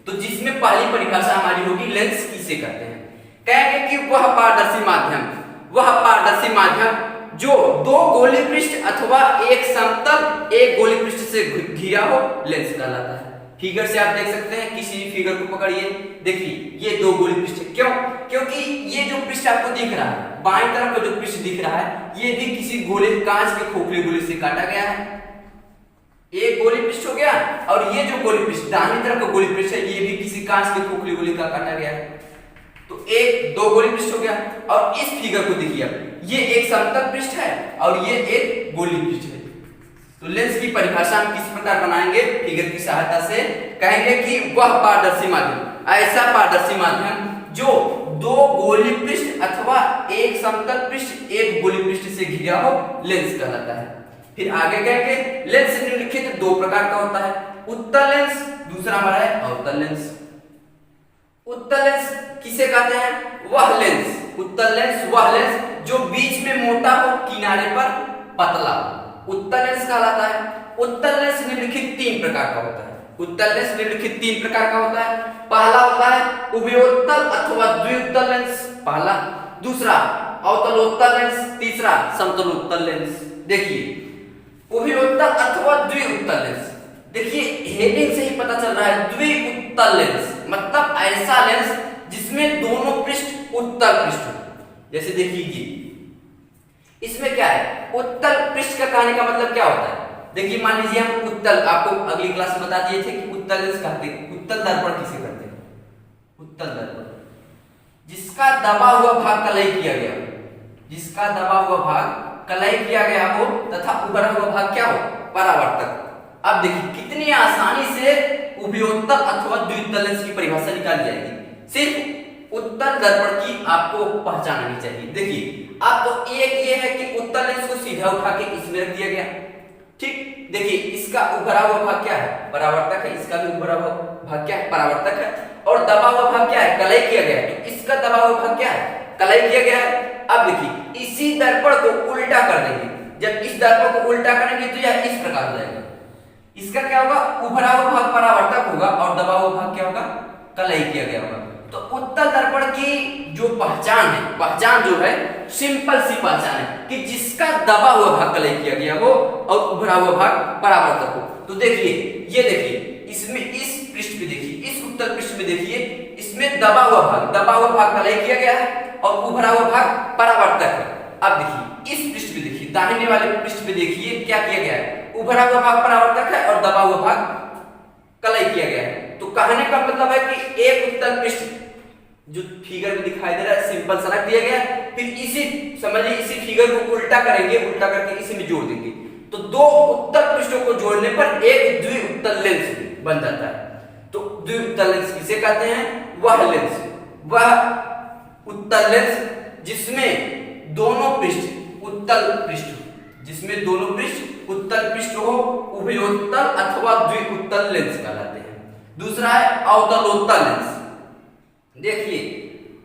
तो जिसमें पहली परिभाषा हमारी होगी लेंस किसे कहते हैं। कहेंगे कि वह पारदर्शी माध्यम जो दो गोलीय पृष्ठ अथवा एक समतल एक गोलीय पृष्ठ से घिरा हो लेंस कहलाता है। फिगर से आप देख सकते हैं, किसी भी फिगर को पकड़िए, देखिए ये दो गोलीय पृष्ठ, क्यों? क्योंकि ये जो पृष्ठ आपको दिख रहा है, बाईं तरफ का जो पृष्ठ दिख रहा है, ये भी किसी गोले कांच के खोखले गोले से काटा गया है। एक गोलीय पृष्ठ हो गया, और ये जो गोलीय पृष्ठ दाहिनी तरफ का गोलीय पृष्ठ है, ये भी किसी कांच के खोखले गोले का काटा गया है। तो एक दो गोलीय पृष्ठ हो गया। और इस फिगर को देखिए आप, ये एक समतल पृष्ठ है और ये एक गोलीय पृष्ठ है। तो लेंस की परिभाषा हम किस प्रकार बनाएंगे? फिगर की सहायता से कहेंगे कि वह पारदर्शी माध्यम, ऐसा पारदर्शी माध्यम जो दो गोलीय पृष्ठ अथवा एक समतल पृष्ठ एक गोलीय पृष्ठ से घिरा हो लेंस कहलाता है। फिर आगे कहेंगे लेंस निम्नलिखित दो प्रकार का होता है, उत्तल लेंस, दूसरा हमारा है अवतल लेंस। उत्तल लेंस किसे कहते हैं? वह लेंस, उत्तल लेंस वह लेंस जो बीच में मोटा हो, किनारे पर पतला हो, उत्तल लेंस कहलाता है। उत्तल लेंस निम्नलिखित तीन प्रकार का होता है। उत्तल लेंस निम्नलिखित तीन प्रकार का होता है। पहला होता है उभयोत्तल अथवा द्विउत्तल लेंस, पहला। दूसरा अवतलोत्तल लेंस, तीसरा समतलोत्तल लेंस। देखिए उभयोत्तल अथवा द्विउत्तल लेंस, देखिए हेडिंग से ही पता चल रहा है, द्विउत्तल लेंस मतलब ऐसा लेंस जिसमें दोनों पृष्ठ उत्तल पृष्ठ हो। जैसे देखिए इसमें क्या है, उत्तल पृष्ठ का कहने का मतलब क्या होता है? देखिए मान लीजिए हम उत्तल, आपको अगली क्लास में बता दिए थे कि उत्तल लेंस कहते हैं, उत्तल दर्पण किसे कहते हैं? उत्तल दर्पण जिसका दबा हुआ भाग कलई किया गया हो, जिसका दबा हुआ भाग कलई किया गया हो तथा उभरा हुआ भाग क्या हो? परावर्तक। अब देखिए कितनी आसानी से उभयोत्तल अथवा द्विउत्तल लेंस की परिभाषा निकाली जाएगी, सिर्फ उत्तल दर्पण की आपको पहचान आनी चाहिए। देखिए अब तो एक ये है कि उत्तल लेंस को सीधा उठा के इसमें रख दिया गया, ठीक। देखिए इसका उभरा हुआ भाग क्या है? परावर्तक है। इसका भी उभरा हुआ भाग क्या है? परावर्तक है। और दबा हुआ भाग क्या है? कलई किया गया है। तो इसका दबा हुआ भाग क्या है? कलई किया गया है। अब देखिए इसी दर्पण को उल्टा कर देंगे, जब इस दर्पण को उल्टा करेंगे तो यह इस प्रकार हो जाएगा। इसका क्या होगा? उभरा हुआ भाग परावर्तक होगा और दबा हुआ भाग क्या होगा? कलई किया गया होगा। तो उत्तल दर्पण की जो पहचान है, पहचान जो है सिंपल सी पहचान है कि जिसका दबा हुआ भाग कलई किया गया हो और उभरा हुआ भाग परावर्तक हो। तो देखिए ये देखिए इसमें इस पृष्ठ पे देखिए, इस उत्तल पृष्ठ में देखिए, इसमें दबा हुआ भाग कलई किया गया है और उभरा हुआ भाग परावर्तक है। अब देखिए इस पृष्ठ पे देखिए, दाहिने वाले पृष्ठ पे देखिए क्या किया गया है? उभरा हुआ भाग परावर्तक है और दबा हुआ भाग कलई किया गया है। तो कहने का मतलब है कि एक उत्तल पृष्ठ जो फिगर में दिखाई दे रहा है सिंपल सा रख दिया गया, फिर इसी समझिए इसी फिगर को उल्टा करेंगे, उल्टा करके इसी में जोड़ देंगे, तो दो उत्तल पृष्ठों को जोड़ने पर एक द्विउत्तल लेंस बन जाता है। तो द्विउत्तल लेंस किसे कहते हैं? वह लेंस, वह उत्तल लेंस जिसमें दोनों पृष्ठ उत्तल पृष्ठ, जिसमें दोनों पृष्ठ उत्तल पृष्ठ हो, उभयोत्तल अथवा द्विउत्तल लेंस कहलाते हैं। दूसरा है अवतलोत्तल लेंस। देखिए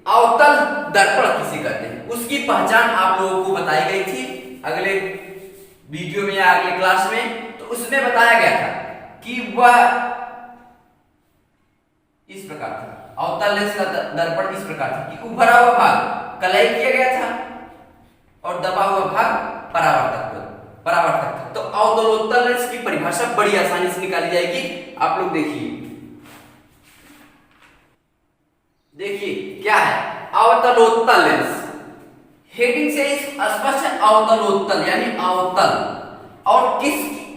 अवतल दर्पण किसे कहते हैं, उसकी पहचान आप लोगों को बताई गई थी अगले वीडियो में या अगले क्लास में। तो उसमें बताया गया था कि वह इस प्रकार था, अवतल लेंस का दर्पण इस प्रकार था कि उभरा हुआ भाग कलई किया गया था और दबा हुआ भाग परावर्तक था। तो अवतलोत्तल लेंस की परिभाषा बड़ी आसानी से निकाली जाएगी। आप लोग देखिए क्या है अवतलोत्तल लेंस, हेडिंग से स्पष्ट है, अवतलोत्तल यानी अवतल, और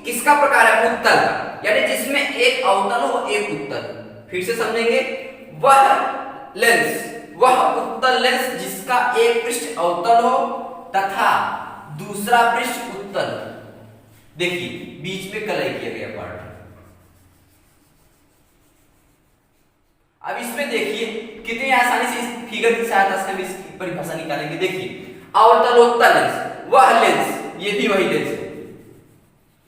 किसका प्रकार है? उत्तल का, यानी जिसमें एक अवतल हो एक उत्तल। फिर से समझेंगे, वह उत्तल लेंस जिसका एक पृष्ठ अवतल हो तथा दूसरा पृष्ठ उत्तल। देखिए बीच में कलई किया गया पार्ट। अब इसमें देखिए कितनी आसानी से इस फिगर की सहायता से हम इसकी परिभाषा निकालेंगे। देखिए अवतलोत्तल लेंस, वह लेंस, ये भी वही लेंस है।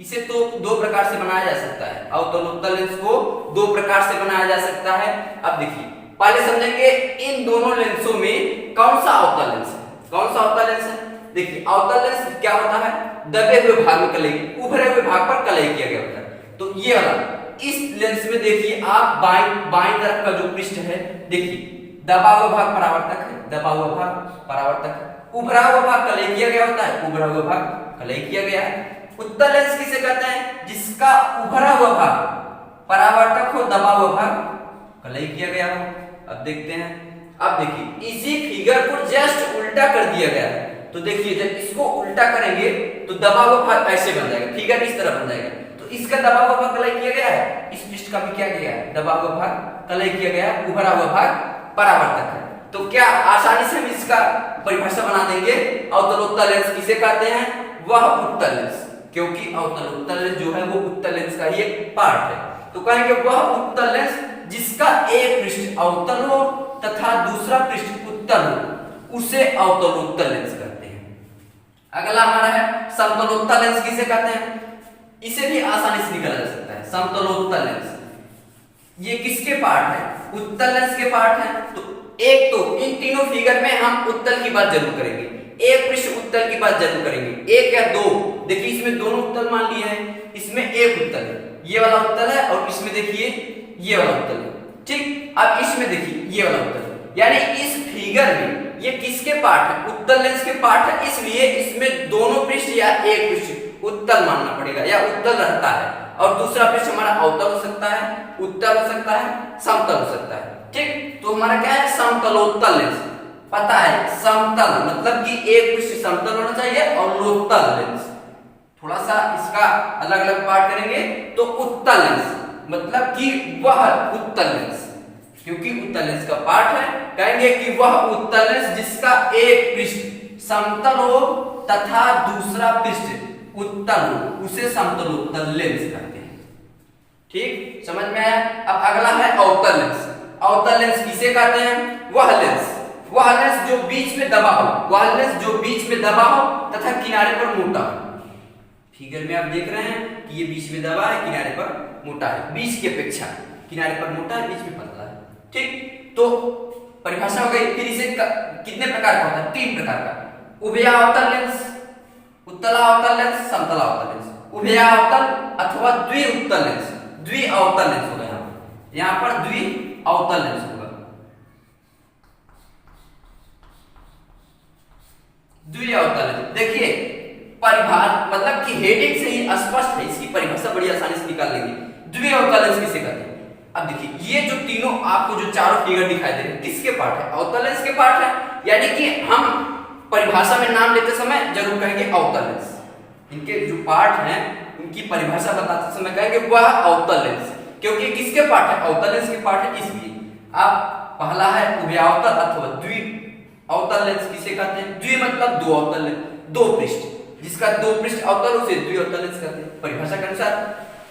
इसे तो दो प्रकार से बनाया जा सकता है, अवतलोत्तल लेंस को दो प्रकार से बनाया जा सकता है। अब देखिए पहले समझेंगे इन दोनों लेंसों में कौन सा अवतल लेंस है, कौन सा अवतल लेंस है। देखिए अवतल लेंस क्या होता है? दबे हुए भाग में कलई, उभरे हुए भाग पर कलई किया गया होता है। तो ये वाला इस लेंस में देखिए आप बाईं तरफ का जो पृष्ठ है, देखिए दबा हुआ भाग परावर्तक है, दबा हुआ भाग परावर्तक है, उभरा हुआ भाग कलई किया गया होता है, उभरा हुआ भाग कलई किया गया है। उत्तल लेंस किसे कहते हैं? जिसका उभरा हुआ भाग परावर्तक हो, दबा हुआ भाग कलई किया गया हो। अब देखते हैं, अब देखिए इसी फिगर को जस्ट उल्टा कर दिया गया है, तो देखिए जब इसको उल्टा करेंगे तो दबा हुआ भाग ऐसे बन जाएगा, फिगर इस तरह बन जाएगा। तो इसका दबा हुआ भाग कलई किया गया है, इस पृष्ठ का भी क्या गया है, दबा हुआ भाग कलई किया गया है, उभरा हुआ भाग परावर्तक है। तो क्या आसानी से हम इसका परिभाषा बना देंगे, अवतलोत्तल लेंस किसे कहते हैं? वह उत्तल लेंस, क्योंकि अवतलोत्तल लेंस जो है वो उत्तल लेंस का ही एक पार्ट है। तो कहेंगे वह उत्तल लेंस जिसका एक पृष्ठ अवतल हो तथा दूसरा पृष्ठ उत्तल हो, उसे अवतलोत्तल लेंस कहते हैं। अगला हमारा है समतलोत्तल लेंस किसे कहते हैं? इसे भी आसानी से निकाला जा सकता है। समतलोत्तल लेंस ये किसके पार्ट है? उत्तल लेंस के पार्ट है। तो एक तो इन तीनों फिगर में हम उत्तल की बात जरूर करेंगे, एक पृष्ठ उत्तल की बात जरूर करेंगे, एक या दो। देखिए इसमें दोनों उत्तल मान लिए हैं, इसमें एक उत्तल है, ये वाला उत्तल है, और इसमें देखिए ये वाला उत्तल है, ठीक। अब इसमें देखिए ये वाला उत्तल है, यानी इस फिगर में ये किसके पार्ट है? उत्तल लेंस के पार्ट है, इसलिए इसमें दोनों पृष्ठ या एक पृष्ठ उत्तल मानना पड़ेगा या उत्तल रहता है, और दूसरा पृष्ठ हमारा अवतल हो सकता है, उत्तल हो सकता है, समतल हो सकता है, ठीक। तो हमारा क्या है? समतलोत्तल लेंस। पता है समतल मतलब कि एक पृष्ठ समतल होना चाहिए, और लोत्तल लेंस थोड़ा सा इसका अलग अलग पार्ट करेंगे तो उत्तल लेंस मतलब कि वह उत्तल लेंस, क्योंकि उत्तल लेंस का पार्ट है, कहेंगे कि वह उत्तल लेंस जिसका एक पृष्ठ समतल हो तथा दूसरा पृष्ठ उत्तल हो, उसे समतलोत्तल लेंस कहते हैं, ठीक। समझ में आया? अब अगला है अवतल लेंस। अवतल लेंस किसे कहते हैं? वह लेंस जो बीच में दबा हो, वह लेंस जो बीच में दबा हो तथा किनारे पर मोटा हो। फिगर में आप देख रहे हैं कि ये बीच में दबा है, किनारे पर मोटा है, बीच की अपेक्षा किनारे पर मोटा है, बीच में पतला है, ठीक। तो परिभाषा हो गई। फिर इसे कितने प्रकार का होता है? 3 प्रकार का। उभयावतल लेंस, उत्तलावतल लेंस, समतलावतल लेंस। उभयावतल अथवा द्विउत्तल लेंस, द्विअवतल लेंस होगा यहाँ पर द्विअवतल लेंस होगा। द्विअवतल लेंस देखिए परिभाषा मतलब कि हेडिंग से ही स्पष्ट है, इसकी परिभाषा बड़ी आसानी से निकाल लेंगे। द्विअवतल लेंस किसे कहते हैं? अब देखिए ये जो तीनों आपको जो चारों फिगर दिखाई दे रहे हैं किसके पार्ट है? अवतल लेंस के पार्ट है, यानी कि हम परिभाषा में नाम लेते समय जरूर कहेंगे अवतल लेंस। इनके जो पार्ट हैं उनकी परिभाषा बताते समय कहेंगे वह अवतल लेंस, क्योंकि किसके पार्ट है? अवतल लेंस के पार्ट है, इसलिए। आप पहला है उभयावतल अथवा द्विअवतल लेंस किसे कहते हैं? द्वि मतलब दो अवतल लेंस, दो पृष्ठ, जिसका दो पृष्ठ अवतल उसे द्विअवतल लेंस कहते हैं। परिभाषा के अनुसार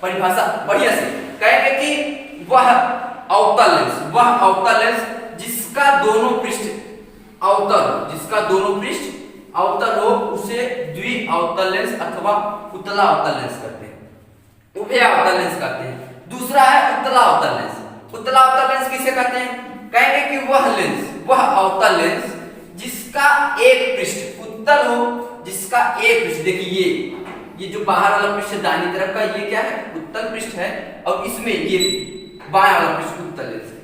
परिभाषा बढ़िया से कहेंगे कि वह अवतल लेंस, वह अवतल लेंस जिसका दोनों पृष्ठ अवतल, जिसका दोनों पृष्ठ अवतल हो, उसे द्विअवतल लेंस अथवा उत्तलावतल लेंस कहते हैं, उभयावतल लेंस कहते हैं। दूसरा है उत्तलावतल लेंस। उत्तलावतल लेंस किसे कहते हैं? कहेंगे कि वह लेंस, वह अवतल लेंस जिसका एक पृष्ठ उत्तल हो, जिसका एक पृष्ठ, देखिए ये जो बाहर वाला पृष्ठ दाहिनी तरफ का ये क्या है? उत्तल पृष्ठ है, और इसमें ये बायां वाला पृष्ठ उत्तल लेंस है,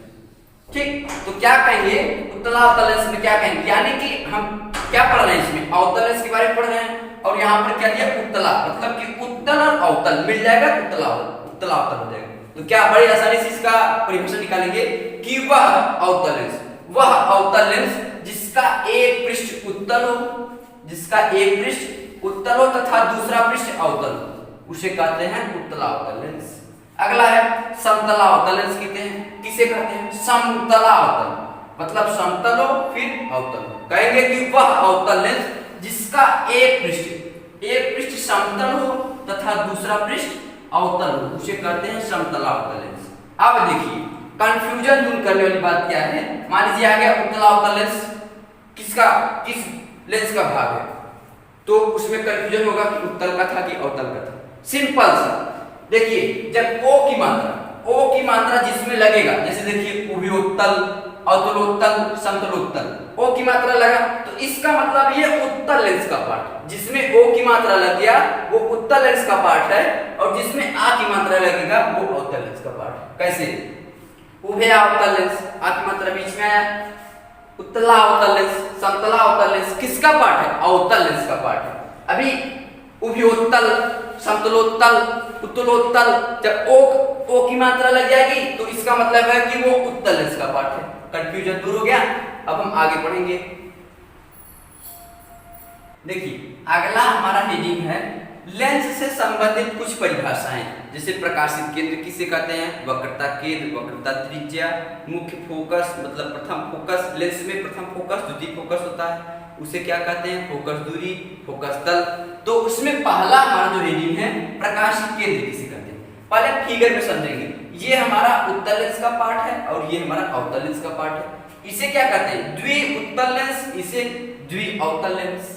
ठीक। तो क्या कहेंगे उत्तलावतल लेंस में? क्या कहेंगे? यानी कि हम क्या पढ़ रहे हैं इसमें? अवतल लेंस के बारे में पढ़ रहे हैं, और यहाँ पर क्या दिया? उत्तला, मतलब कि उत्तल और अवतल मिल जाएगा, उत्तलावतल हो जाएगा। तो क्या बड़ी आसानी से इसका परिभाषा निकालेंगे कि वह अवतल लेंस, वह अवतल लेंस जिसका एक पृष्ठ उत्तल हो, जिसका एक पृष्ठ उत्तल हो तथा दूसरा पृष्ठ अवतल हो, उसे कहते हैं उत्तलावतल लेंस। अगला है समतलावतल लेंस कहते हैं। किसे कहते हैं? समतलावतल मतलब समतल हो फिर अवतल हो। कहेंगे कि वह अवतल लेंस जिसका एक पृष्ठ समतल हो तथा दूसरा पृष्ठ अवतल हो, उसे कहते हैं समतलावतल लेंस। अब देखिए कंफ्यूजन दूर करने वाली बात क्या है? मान लीजिए आ गया उत्तलावतल लेंस, किस लेंस का भाग है, तो उसमें कंफ्यूजन होगा कि उत्तल का था कि अवतल का था। सिंपल सा देखिए, जब O की मात्रा जिसमें लगेगा, जैसे देखिए उभयोत्तल, अवतलोत्तल, समतलोत्तल, O की मात्रा लगा तो इसका मतलब ये उत्तल लेंस का पार्ट, जिसमें O की मात्रा लग गया वो उत्तल लेंस का पार्ट है, और जिसमें A की मात्रा लगेगा वो अवतल लेंस का कैसे? उभय अवतल लेंस, आपकी मात्रा बीच में आया। उत्तला अवतल लेंस, समतला अवतल लेंस किसका पार्ट है? अवतल लेंस का पार्ट है। अभी उभयोत्तल, समतलोत्तल, उत्तलोत्तल, जब ओ की मात्रा लग जाएगी तो इसका मतलब है कि वो उत्तल लेंस का पार्ट है। कंफ्यूजन दूर हो गया। अब हम आगे पढ़ेंगे। देखिए अगला हमारा हेडिंग है लेंस से संबंधित कुछ परिभाषाएं। जैसे प्रकाशित केंद्र किसे कहते हैं? वक्रता केंद्र, वक्रता त्रिज्या, मुख्य फोकस मतलब प्रथम फोकस। लेंस में प्रथम फोकस, द्वितीय फोकस होता है, उसे क्या कहते हैं? फोकस दूरी, फोकस तल। तो उसमें पहला हमारा जो हेडिंग है प्रकाशित केंद्र किसे कहते हैं, पहले फिगर में समझेंगे। ये हमारा उत्तल लेंस का पार्ट है और ये हमारा अवतल लेंस का पार्ट है। इसे क्या कहते हैं? द्वि उत्तल लेंस, इसे द्वि अवतल लेंस।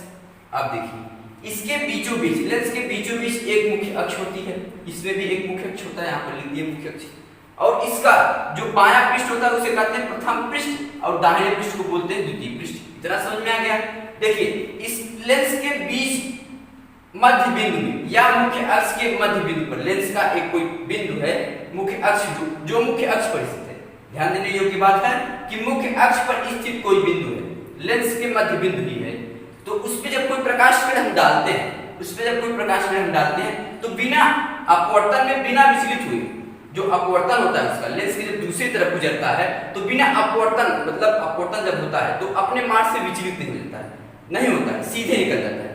अब देखिए इसके बीचों बीच, लेंस के बीचों बीच एक मुख्य अक्ष होती है, इसमें भी एक मुख्य अक्ष होता है, यहाँ पर लिख दिए मुख्य अक्ष। और इसका जो बायां पृष्ठ होता है उसे कहते हैं प्रथम पृष्ठ और दाहिने पृष्ठ को बोलते हैं द्वितीय पृष्ठ। इतना समझ में आ गया? देखिए इस लेंस के बीच मध्य बिंदु में या मुख्य अक्ष के मध्य बिंदु पर लेंस का एक कोई बिंदु है, मुख्य अक्ष जो मुख्य अक्ष पर स्थित है। ध्यान देने योग्य बात है कि मुख्य अक्ष पर स्थित कोई बिंदु है, लेंस के मध्य बिंदु ही है। तो उस पे जब कोई प्रकाश किरण हम डालते हैं, उस पे जब कोई प्रकाश किरण हम डालते हैं तो बिना अपवर्तन में, बिना विचलित हुए, जो अपवर्तन होता है उसका लेंस के जब दूसरी तरफ गुजरता है तो बिना अपवर्तन मतलब अपवर्तन जब होता है तो अपने मार्ग से विचलित नहीं होता है, नहीं होता है, सीधे निकल जाता है।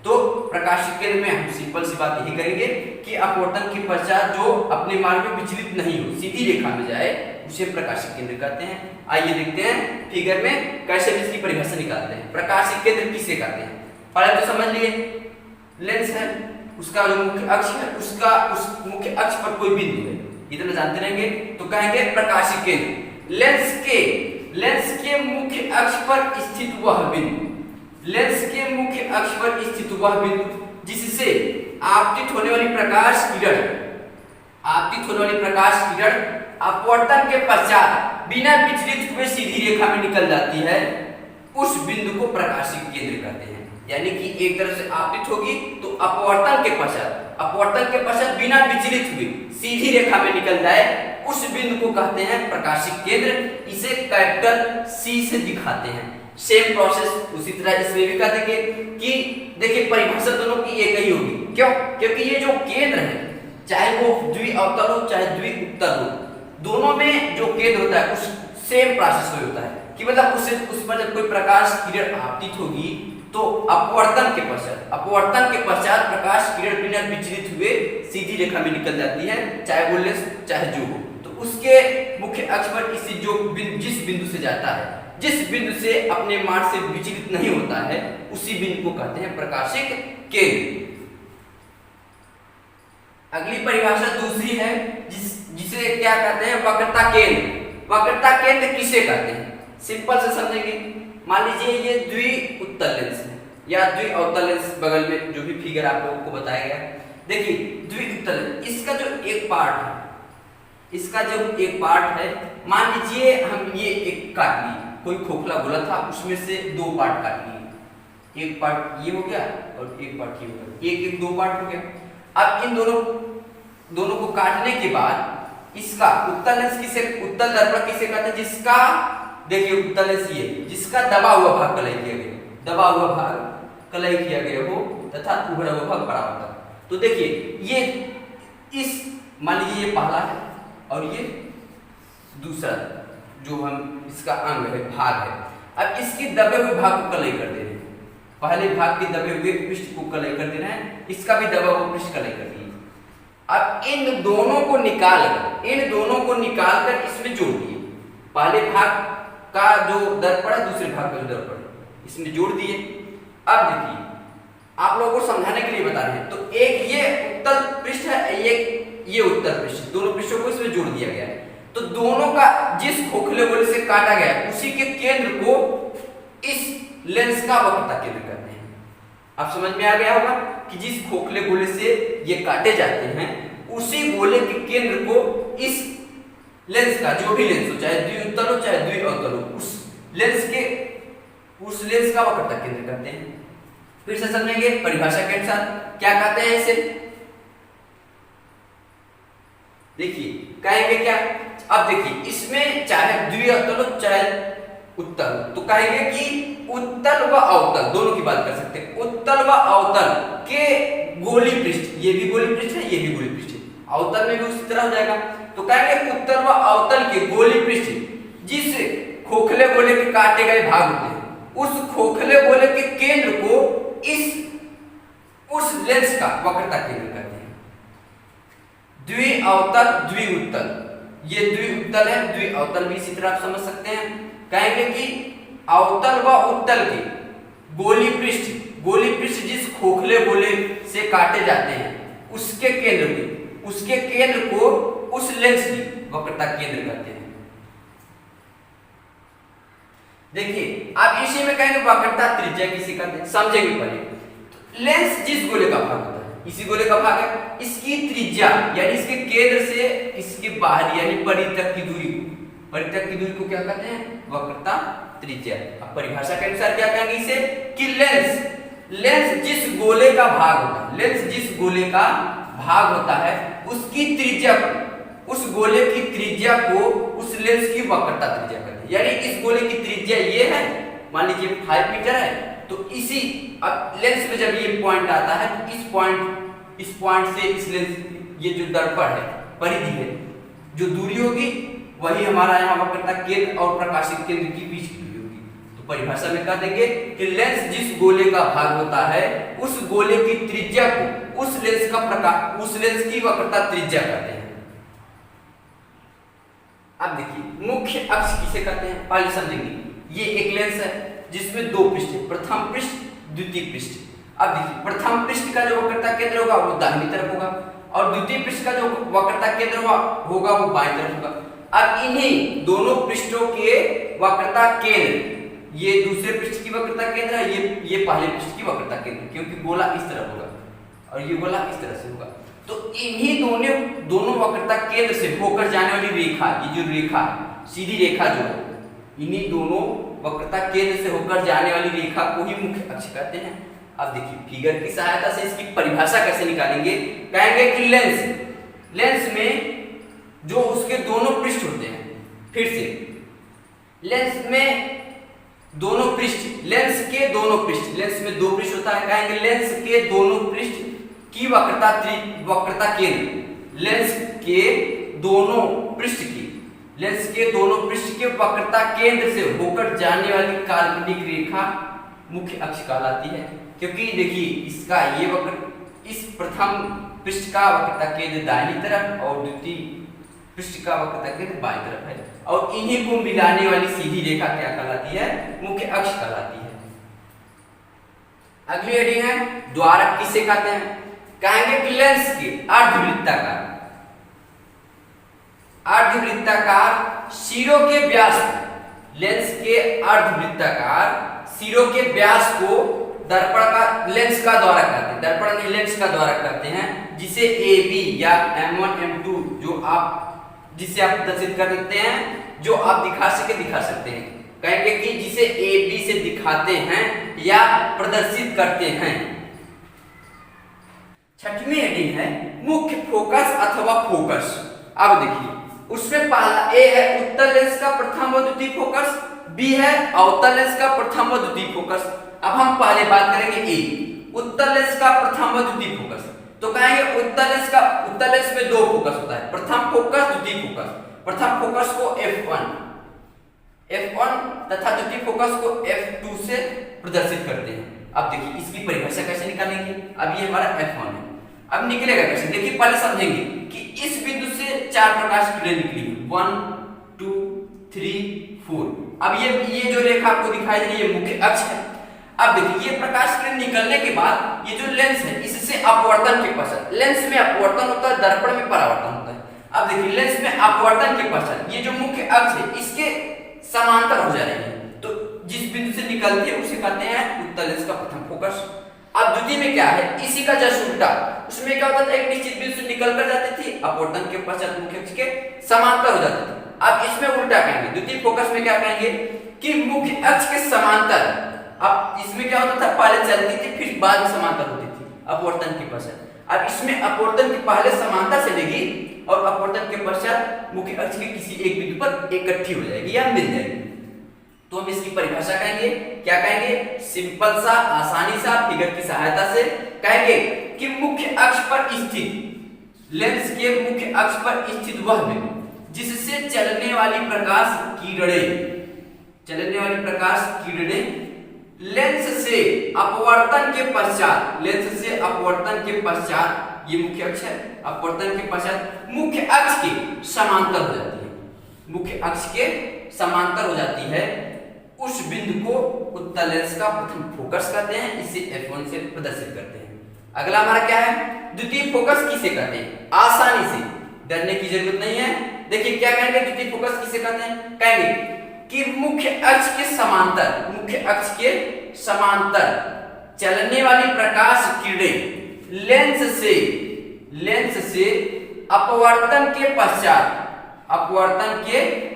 तो प्रकाशित केंद्र में हम सिंपल सी बात यही करेंगे कि अपवर्तन के पश्चात जो अपने मार्ग में विचलित नहीं हो, सीधी रेखा में जाए, उसे प्रकाशित केंद्र कहते हैं। आइए देखते हैं फिगर में कैसे इसकी परिभाषा निकालते हैं। प्रकाशित केंद्र किसे कहते हैं? पहले तो समझ लिए लेंस है, उसका जो मुख्य अक्ष है, उसका उस मुख्य अक्ष पर कोई बिंदु है, इतना जानते रहेंगे तो कहेंगे प्रकाशित केंद्र। लेंस के मुख्य अक्ष पर स्थित वह बिंदु, लेंस के मुख्य अक्ष पर स्थित वह बिंदु जिससे आपतित होने वाली प्रकाश किरण अपवर्तन के पश्चात बिना विचलित हुए सीधी रेखा में निकल जाती है, उस बिंदु को प्रकाशित केंद्र कहते हैं। यानी कि एक तरफ से आपतित होगी तो अपवर्तन के पश्चात बिना विचलित हुए सीधी रेखा में निकल जाए, उस बिंदु को कहते हैं प्रकाशित केंद्र। इसे कैपिटल सी से दिखाते हैं। सेम प्रोसेस उसी तरह इसमें भी कह देंगे कि देखिए परिभाषा दोनों की एक ही होगी। क्यों? क्योंकि ये जो केंद्र है, चाहे वो द्वि अवतल हो चाहे द्वि उत्तल हो, दोनों में जो केंद्र होता है उस सेम प्रोसेस में होता है कि मतलब उस पर जब कोई प्रकाश किरण आपतित होगी तो अपवर्तन के पश्चात प्रकाश किरण बिना विचलित हुए सीधी रेखा में निकल जाती है, चाहे वो लेंस चाहे जो हो। तो उसके मुख्य अक्ष पर जिस बिंदु से जाता है, जिस बिंदु से अपने मार्ग से विचलित नहीं होता है, उसी बिंदु को कहते हैं प्रकाशित केंद्र। अगली परिभाषा दूसरी है जिसे क्या कहते हैं? वक्रता केंद्र। वक्रता केंद्र किसे कहते हैं? सिंपल से समझेंगे। मान लीजिए ये द्वि उत्तल लेंस है या द्वि अवतल लेंस, बगल में जो भी फिगर आप लोगों को बताया गया। देखिए द्वि उत्तल, इसका जो एक पार्ट है, मान लीजिए हम ये एक काट लिए, कोई खोखला गोला था उसमें से दो पार्ट काट लिए, एक पार्ट ये हो गया और एक पार्ट ये हो गया, एक दो पार्ट हो गया। अब इन दोनों को काटने के बाद इसका उत्तल दर्पण किसे कहते हैं? जिसका देखिए उत्तल लेंस ये जिसका दबा हुआ भाग कलई किया गया हो तथा उभरा हुआ भाग बड़ा होता है। तो देखिए ये इस मान लीजिए ये पहला है और ये दूसरा जो हम इसका अंग है, भाग है। अब इसके दबे हुए भाग को कलई कर दे रहे हैं, पहले भाग के दबे हुए पृष्ठ को कलई कर दे रहे हैं, इसका भी दबा हुआ पृष्ठ कलई कर दिए। अब इन दोनों को निकाल कर इसमें जोड़ दिए। पहले भाग का जो दर्पण है, दूसरे भाग का जो दर्पण है, इसमें जोड़ दिए। अब देखिए आप लोगों को समझाने के लिए बता रहे हैं, तो एक ये उत्तल पृष्ठ है, एक ये उत्तल पृष्ठ, दोनों पृष्ठों को इसमें जोड़ दिया गया है। तो दोनों का जिस खोखले गोले से काटा गया है उसी के केंद्र को इस लेंस का वक्रता केंद्र कहते हैं। अब समझ में आ गया होगा कि जिस खोखले गोले से ये काटे जाते हैं उसी गोले के केंद्र को इस लेंस का, जो भी लेंस हो, चाहे द्विउत्तल हो चाहे द्विअवतल हो, उस लेंस का वक्रता केंद्र कहते हैं। फिर से समझेंगे परिभाषा के अनुसार क्या कहते हैं इसे। देखिए कहेंगे क्या, अब देखिए इसमें चाहे द्विअवतल हो चाहे उत्तल, तो कहेंगे कि उत्तल व अवतल दोनों की बात कर सकते हैं। उत्तल व अवतल के गोली पृष्ठ, ये भी गोली पृष्ठ है, ये भी गोली पृष्ठ है, अवतल में भी उसी तरह हो जाएगा। तो कहेंगे उत्तल व अवतल के गोली पृष्ठ जिस खोखले गोले के काटे गए भाग होते हैं, उस खोखले गोले के केंद्र को उस लेंस का वक्रता केंद्र कहते हैं। द्विअवतल द्विउत्तल, ये द्विउत्तल है, द्विअवतल भी इसी तरह आप समझ सकते हैं। कहेंगे कि अवतल व उत्तल के गोली पृष्ठ जिस खोखले गोले से काटे जाते हैं उसके केंद्र को उस लेंस की वक्रता केंद्र कहते हैं। देखिए आप इसी में कहेंगे वक्रता त्रिज्या किसे कहते हैं, समझेंगे पहले। तो लेंस जिस गोले का भाग होता है, इसी गोले का भाग है, इसकी त्रिज्या यानी इसके केंद्र से इसके बाहर यानी परितक की दूरी को क्या कहते हैं, वक्रता त्रिज्या। अब परिभाषा के अनुसार क्या कहेंगे इसे कि लेंस जिस गोले का भाग होता है उसकी त्रिज्या को, उस गोले की त्रिज्या को उस लेंस की वक्रता त्रिज्या कहते हैं। यानी इस गोले की त्रिज्या ये है, मान लीजिए 5 मीटर है, तो इसी अब लेंस में जब ये पॉइंट आता है, इस पॉइंट से इस लेंस ये जो दर्पण है, परिधि है, जो दूरी होगी वही हमारा यहाँ वक्रता केंद्र और प्रकाशित केंद्र की बीच की दूरी होगी। तो परिभाषा में कह देंगे कि लेंस जिस गोले का भाग होता है उस गोले की त्रिज्या को उस लेंस की वक्रता त्रिज्या कहते हैं। अब देखिए मुख्य अक्ष किसे कहते हैं, पहले समझेंगे। ये एक लेंस है जिसमें दो पृष्ठ है, प्रथम पृष्ठ द्वितीय पृष्ठ। अब देखिए प्रथम पृष्ठ का जो वक्रता केंद्र होगा वो दाहिनी तरफ होगा और द्वितीय पृष्ठ का जो वक्रता केंद्र होगा वो बाईं तरफ होगा। अब इन्हीं दोनों पृष्ठों के वक्रता केंद्र, ये दूसरे पृष्ठ की वक्रता केंद्र है, ये पहले पृष्ठ की वक्रता केंद्र, क्योंकि गोला इस तरफ होगा और ये गोला इस तरह से होगा। तो इन्हीं दोनों वक्रता केंद्र से होकर जाने वाली रेखा, ये जो रेखा सीधी रेखा जो है, इन्हीं दोनों वक्रता केंद्र से होकर जाने वाली रेखा को ही मुख्य अक्ष कहते हैं। अब देखिए फिगर की सहायता से इसकी परिभाषा कैसे निकालेंगे। कहेंगे कि लेंस में जो उसके दोनों पृष्ठ होते हैं, फिर से लेंस में दोनों पृष्ठ, लेंस में दो पृष्ठ होता है, कहेंगे लेंस के दोनों पृष्ठ की वक्रता केंद्र, लेंस के दोनों पृष्ठ के वक्रता केंद्र से होकर जाने वाली काल्पनिक रेखा मुख्य अक्ष कहलाती है। क्योंकि देखिए इसका ये वक्र, इस प्रथम पृष्ठ का वक्रता केंद्र दाहिनी तरफ और द्वितीय पृष्ठ का वक्रता केंद्र बाईं तरफ है, और इन्हीं को मिलाने वाली सीधी रेखा क्या कहलाती है, मुख्य अक्ष कहलाती है। अगली हेडिंग है द्वारक किसे कहते हैं। कहेंगे कि लेंस के अर्धवृत्ताकार सिरों के व्यास को, लेंस के अर्धवृत्ताकार सिरों के व्यास को दर्पण का लेंस का द्वारक कहते हैं, दर्पण में लेंस का द्वारक कहते हैं, जिसे AB या M1 M2 जिसे आप प्रदर्शित कर देते हैं, जो आप दिखा सकते हैं। कहेंगे कि जिसे AB से दिखाते हैं या प्रदर्शित करते हैं। छठवीं हेडिंग है मुख्य फोकस अथवा फोकस। अब देखिए उसमें पहला A है उत्तल लेंस का प्रथम व द्वितीय फोकस, B है अवतल लेंस का प्रथम व द्वितीय फोकस। अब हम पहले बात करेंगे A, उत्तल लेंस का प्रथम व द्वितीय फोकस। तो कहेंगे उत्तल लेंस में दो फोकस होता है, प्रथम फोकस द्वितीय फोकस। प्रथम फोकस को F1 तथा द्वितीय फोकस को F2 से प्रदर्शित करते हैं। अब देखिए इसकी परिभाषा कैसे निकालेंगे। अब ये हमारा F1 है, अब निकलेगा कैसे, देखिए पहले समझेंगे कि इस बिंदु से 4 प्रकाश की किरणें निकली 1 2 3 4। अब ये जो रेखा आपको दिखाई दे रही है मुख्य अक्ष है। अब देखिए ये प्रकाश किरण निकलने के बाद ये जो लेंस है इससे अपवर्तन के पश्चात, लेंस में अपवर्तन होता है, दर्पण में परावर्तन होता है। अब देखिए लेंस में अपवर्तन के पश्चात ये जो मुख्य अक्ष है इसके समांतर हो जा रही है, तो जिस बिंदु से निकलती है उसे कहते हैं उत्तल लेंस का प्रथम फोकस। अब द्वितीय में क्या है, इसी का जस्ट उल्टा, उसमें क्या होता था एक निश्चित बिंदु से निकल कर जाती थी, अपवर्तन के पश्चात मुख्य अक्ष के समांतर हो जाती थी। अब इसमें उल्टा कहेंगे, द्वितीय फोकस में क्या कहेंगे कि मुख्य अक्ष के समांतर। अब इसमें क्या होता था, पहले चलती थी फिर बाद में समांतर होती थी अपवर्तन के पश्चात। अब इसमें अपवर्तन की पहले समांतर चलेगी और अपवर्तन के पश्चात मुख्य अक्ष के किसी एक बिंदु पर इकट्ठी हो जाएगी या मिल जाएगी। तो हम इसकी परिभाषा कहेंगे, क्या कहेंगे, सिंपल सा आसानी सा फिगर की सहायता से कहेंगे कि मुख्य अक्ष पर स्थित लेंस के मुख्य अक्ष पर स्थित वह बिंदु जिससे चलने वाली प्रकाश किरणें लेंस से अपवर्तन के पश्चात ये मुख्य अक्ष है, अपवर्तन के पश्चात मुख्य अक्ष के समांतर हो जाती है, मुख्य अक्ष के समांतर हो जाती है, उस बिंदु को उत्तल लेंस का प्रथम फोकस कहते हैं। इसे F1 से प्रदर्शित करते हैं। अगला हमारा क्या है, द्वितीय फोकस किसे कहते हैं, आसानी से, डरने की जरूरत नहीं है। देखिए क्या कहेंगे, द्वितीय फोकस किसे कहते हैं, कहेंगे कि मुख्य अक्ष के समांतर चलने वाली प्रकाश किरणें लेंस से अपवर्तन के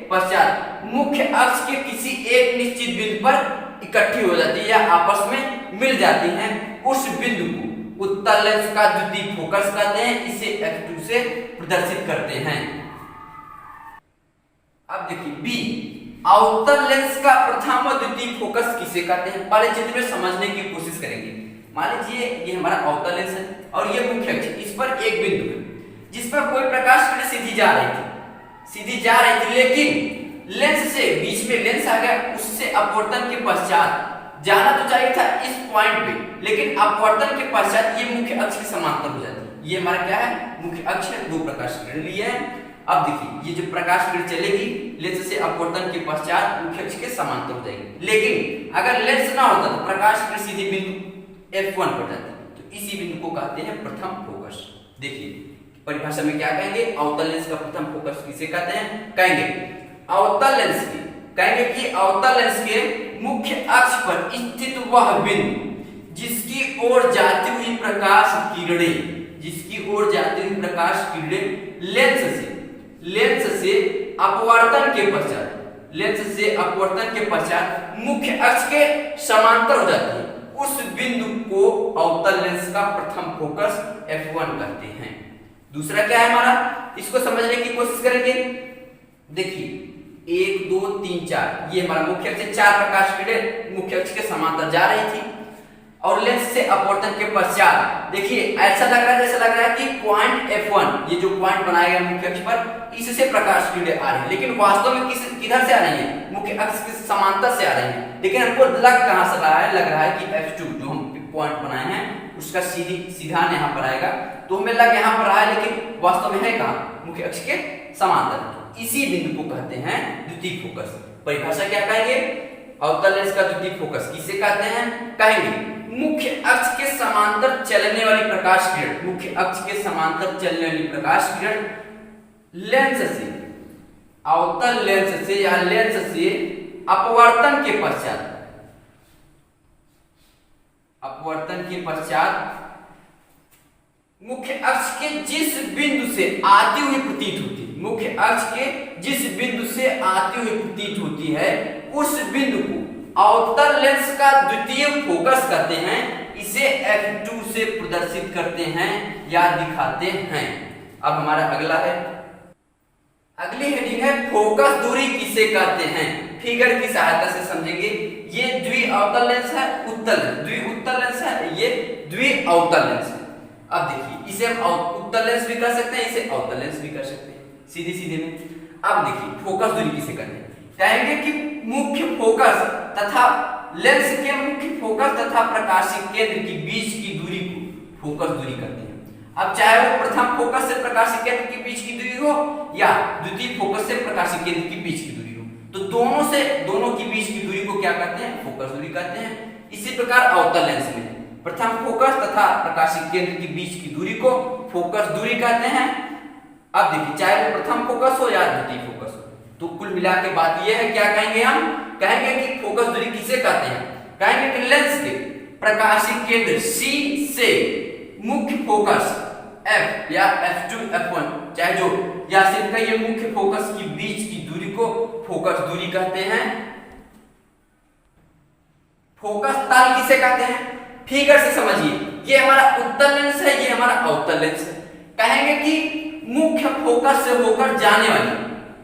पश्चात मुख्य अक्ष के किसी एक निश्चित बिंदु पर इकट्ठी हो जाती है या आपस में मिल जाती हैं, उस बिंदु को उत्तल लेंस का द्वितीय फोकस कहते हैं। इसे F2 से प्रदर्शित करते हैं। अब देखिए बी, अवतल लेंस का प्रथम और द्वितीय फोकस किसे कहते हैं, पहले चित्र में समझने की कोशिश करेंगे। मान लीजिए ये हमारा अवतल लेंस है और ये मुख्य अक्ष, इस पर एक बिंदु है जिस पर कोई प्रकाश किरण सीधी जा रही थी, लेकिन लेंस से बीच में लेंस आ गया, उससे अपवर्तन के पश्चात जाना तो चाहिए था इस पॉइंट पे, लेकिन अपवर्तन के पश्चात ये मुख्य अक्ष के समांतर हो जाती है। ये हमारा क्या है, मुख्य अक्ष है, दो प्रकाश किरण लिए हैं। अब देखिए ये जो प्रकाश किरण चलेगी लेंस से अपवर्तन के पश्चात मुख्य अक्ष के समांतर हो जाएगी, लेकिन अगर लेंस ना होता तो प्रकाश किरण सीधे बिंदु F1 पर जाती, तो इसी बिंदु को कहते हैं प्रथम फोकस। देखिए परिभाषा में क्या कहेंगे, अवतल लेंस का प्रथम फोकस किसे कहते हैं, कहेंगे अवतल लेंस की, कहेंगे कि अवतल लेंस के मुख्य अक्ष पर स्थित वह बिंदु जिसकी ओर जाती हुई प्रकाश किरणें लेंस से अपवर्तन के पश्चात मुख्य अक्ष के समांतर हो जाती है, उस बिंदु को अवतल लेंस का प्रथम फोकस F1 कहते हैं। दूसरा क्या है हमारा, इसको समझने की कोशिश करेंगे। देखिए 1 2 3 4 ये हमारा मुख्य अक्ष से चार प्रकाश किरणें मुख्य अक्ष के समांतर जा रही थी और लेंस से अपवर्तन के पश्चात देखिए ऐसा लग रहा है कि पॉइंट F1, ये जो पॉइंट बनाया गया मुख्य अक्ष पर, इससे प्रकाश किरणें आ रही है, लेकिन वास्तव में किधर से आ रही है, मुख्य अक्ष के समांतर से आ रही है। लेकिन हमको लग कहां से रहा है, लग रहा है कि F2 जो हम पॉइंट बनाए हैं उसका सीधा यहाँ पर आएगा, तो हमें लग यहाँ पर रहा है, लेकिन वास्तव में है कहां, मुख्य अक्ष के समांतर। इसी बिंदु को कहते हैं द्वितीय फोकस। परिभाषा क्या कहेंगे, अवतल लेंस का द्वितीय फोकस किसे कहते हैं, कहेंगे मुख्य अक्ष के समांतर चलने वाली प्रकाश किरण लेंस से, अवतल लेंस से या लेंस से अपवर्तन के पश्चात मुख्य अक्ष के जिस बिंदु से आती हुई प्रतीत होती है उस बिंदु को अवतल लेंस का द्वितीय फोकस कहते हैं। इसे F2 से प्रदर्शित करते हैं या दिखाते हैं। अब हमारा अगला है, अगली हेडिंग है फोकस दूरी किसे कहते हैं। फिगर की सहायता से समझेंगे। ये द्विअवतल लेंस है, द्विउत्तल लेंस है, ये द्विअवतल लेंस है। अब देखिए इसे हम उत्तल लेंस भी कर सकते हैं, इसे अवतल लेंस भी कर सकते हैं, सीधे में। अब देखिए फोकस दूरी किसे कहते हैं, कहेंगे कि मुख्य फोकस तथा लेंस के मुख्य फोकस तथा प्रकाशिक केंद्र के बीच की दूरी को फोकस दूरी कहते हैं। अब चाहे वो प्रथम फोकस से प्रकाशिक केंद्र के बीच की दूरी हो या द्वितीय फोकस से प्रकाशिक केंद्र के बीच की दूरी हो, तो दोनों के बीच की दूरी को क्या कहते हैं, फोकस दूरी कहते हैं। इसी प्रकार अवतल लेंस में प्रथम फोकस तथा प्रकाशिक केंद्र के बीच की दूरी को फोकस दूरी कहते हैं। अब देखिए चाहे वो प्रथम फोकस हो या द्वितीय फोकस हो, तो कुल मिला के बात यह है, क्या कहेंगे हम, कहेंगे कि फोकस दूरी किसे कहते हैं, कहेंगे कि लेंस के प्रकाशिक केंद्र C से मुख्य फोकस F या F2 F1 चाहे जो या सिर्फ ये मुख्य फोकस की बीच की दूरी को फोकस दूरी कहते हैं। फोकस तल किसे कहते हैं, फिगर से समझिए। ये हमारा उत्तल लेंस है, ये हमारा अवतल लेंस है। कहेंगे कि मुख्य फोकस से होकर जाने वाली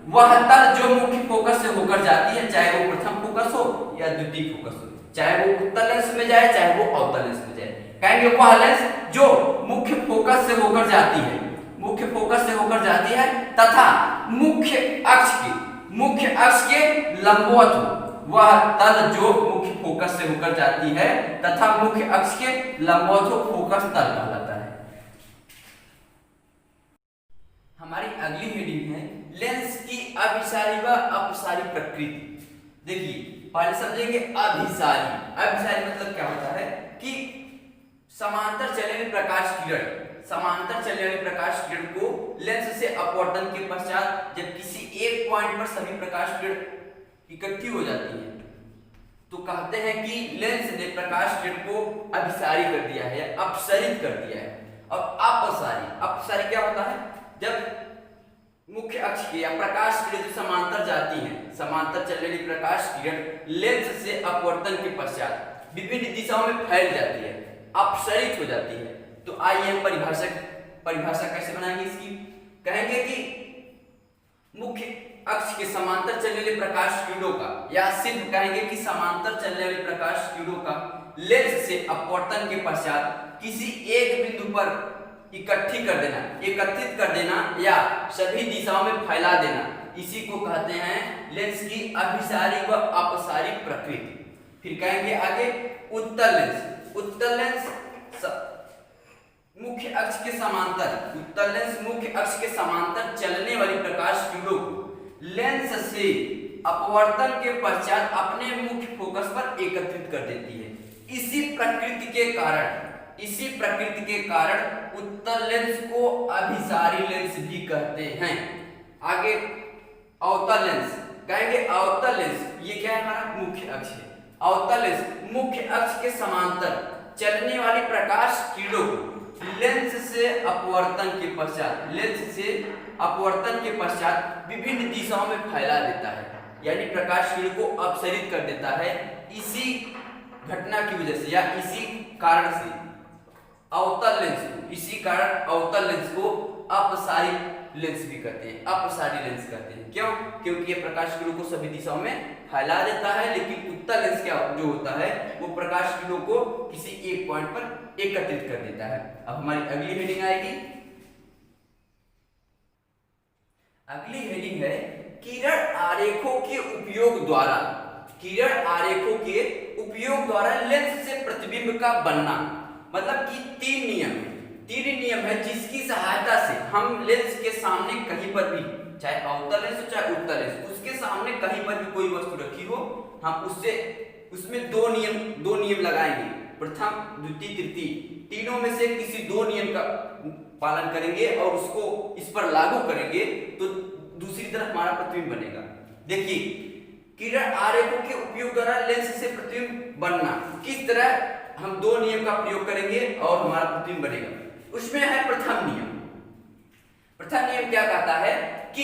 वह तल जो मुख्य फोकस से होकर जाती है, चाहे वो प्रथम फोकस हो या द्वितीय फोकस हो, चाहे वो उत्तल लेंस में जाए चाहे वो अवतल लेंस में जाए। कहेंगे वह लेंस जो मुख्य फोकस से होकर जाती है, मुख्य फोकस से होकर जाती है तथा मुख्य अक्ष के लंबवत हो, वह तल जो मुख्य फोकस से होकर जाती है तथा मुख्य अक्ष के लंबवत हो, फोकस तल कहलाता है। हमारी अगली हेडिंग है लेंस की अभिसारी व अपसारी प्रकृति। देखिए पहले समझेंगे अभिसारी। अभिसारी मतलब क्या होता है कि समांतर चलने वाली प्रकाश किरण, समांतर चलने वाली प्रकाश किरण को लेंस से अपवर्तन के पश्चात जब किसी एक पॉइंट पर सभी प्रकाश किरण इकट्ठी हो जाती है तो कहते हैं कि लेंस ने प्रकाश किरण को अभिसारी कर दिया है, अपसरित कर दिया है। और अपसारी, अपसारी क्या होता है? जब मुख्य अक्ष के या प्रकाश किरण जो समांतर जाती हैं, समांतर चलने वाली प्रकाश किरण लेंस से अपवर्तन के पश्चात विभिन्न दिशाओं में फैल जाती है, अपसरित हो जाती है। तो आइए हम परिभाषा कैसे बनाएंगे इसकी। कहेंगे कि मुख्य अक्ष के समांतर चलने वाले प्रकाश किरणों का, या सिर्फ कहेंगे कि समांतर चलने वाले प्रकाश किरणों का लेंस से अपवर्तन के पश्चात किसी एक बिंदु पर एकत्रित कर देना या सभी दिशाओं में फैला देना, इसी को कहते हैं लेंस की अभिसारी व अपसारी प्रकृति। फिर कहेंगे आगे उत्तल लेंस। उत्तल लेंस मुख्य अक्ष के समांतर, उत्तल लेंस मुख्य अक्ष के समांतर चलने वाली प्रकाश किरणों को लेंस से अपवर्तन के पश्चात अपने मुख्य फोकस पर एकत्रित कर देती है। इसी प्रकृति के कारण उत्तल लेंस को अभिसारी लेंस भी कहते हैं। आगे अवतल लेंस। कहेंगे अवतल लेंस, ये क्या है? हमारा मुख्य अक्ष है। अवतल लेंस मुख्य अक्ष के समांतर चलने वाली प्रकाश किरणों को लेंस से अपवर्तन के पश्चात विभिन्न दिशाओं में फैला देता है, यानी प्रकाश किरण को अपसरित कर देता है। इसी घटना की वजह से या इसी कारण से अवतल लेंस को अपसारी लेंस भी कहते हैं, अपसारी लेंस कहते हैं। क्यों? क्योंकि ये प्रकाश किरणों को सभी दिशाओं में फैला देता है, लेकिन उत्तल लेंस क्या जो होता है वो प्रकाश किरणों को किसी एक पॉइंट पर एकत्रित कर देता है। अब हमारी अगली हेडिंग आएगी। अगली हेडिंग है किरण आरेखों के उपयोग द्वारा लेंस से प्रतिबिंब का बनना। मतलब कि तीन नियम है जिसकी सहायता से हम लेंस के सामने कहीं पर भी, चाहे अवतल लेंस हो चाहे उत्तल लेंस, उसके सामने कहीं पर भी कोई वस्तु रखी हो, हम उसमें दो नियम लगाएंगे, प्रथम द्वितीय तृतीय, तीनों में से किसी दो नियम का पालन करेंगे और उसको इस पर लागू करेंगे तो दूसरी तरफ हमारा प्रतिबिंब बनेगा। देखिए किरण आरेखों के उपयोग द्वारा लेंस से प्रतिबिंब बनना, किस तरह हम दो नियम का प्रयोग करेंगे और हमारा प्रतिबिंब बनेगा। उसमें है प्रथम नियम क्या कहता है कि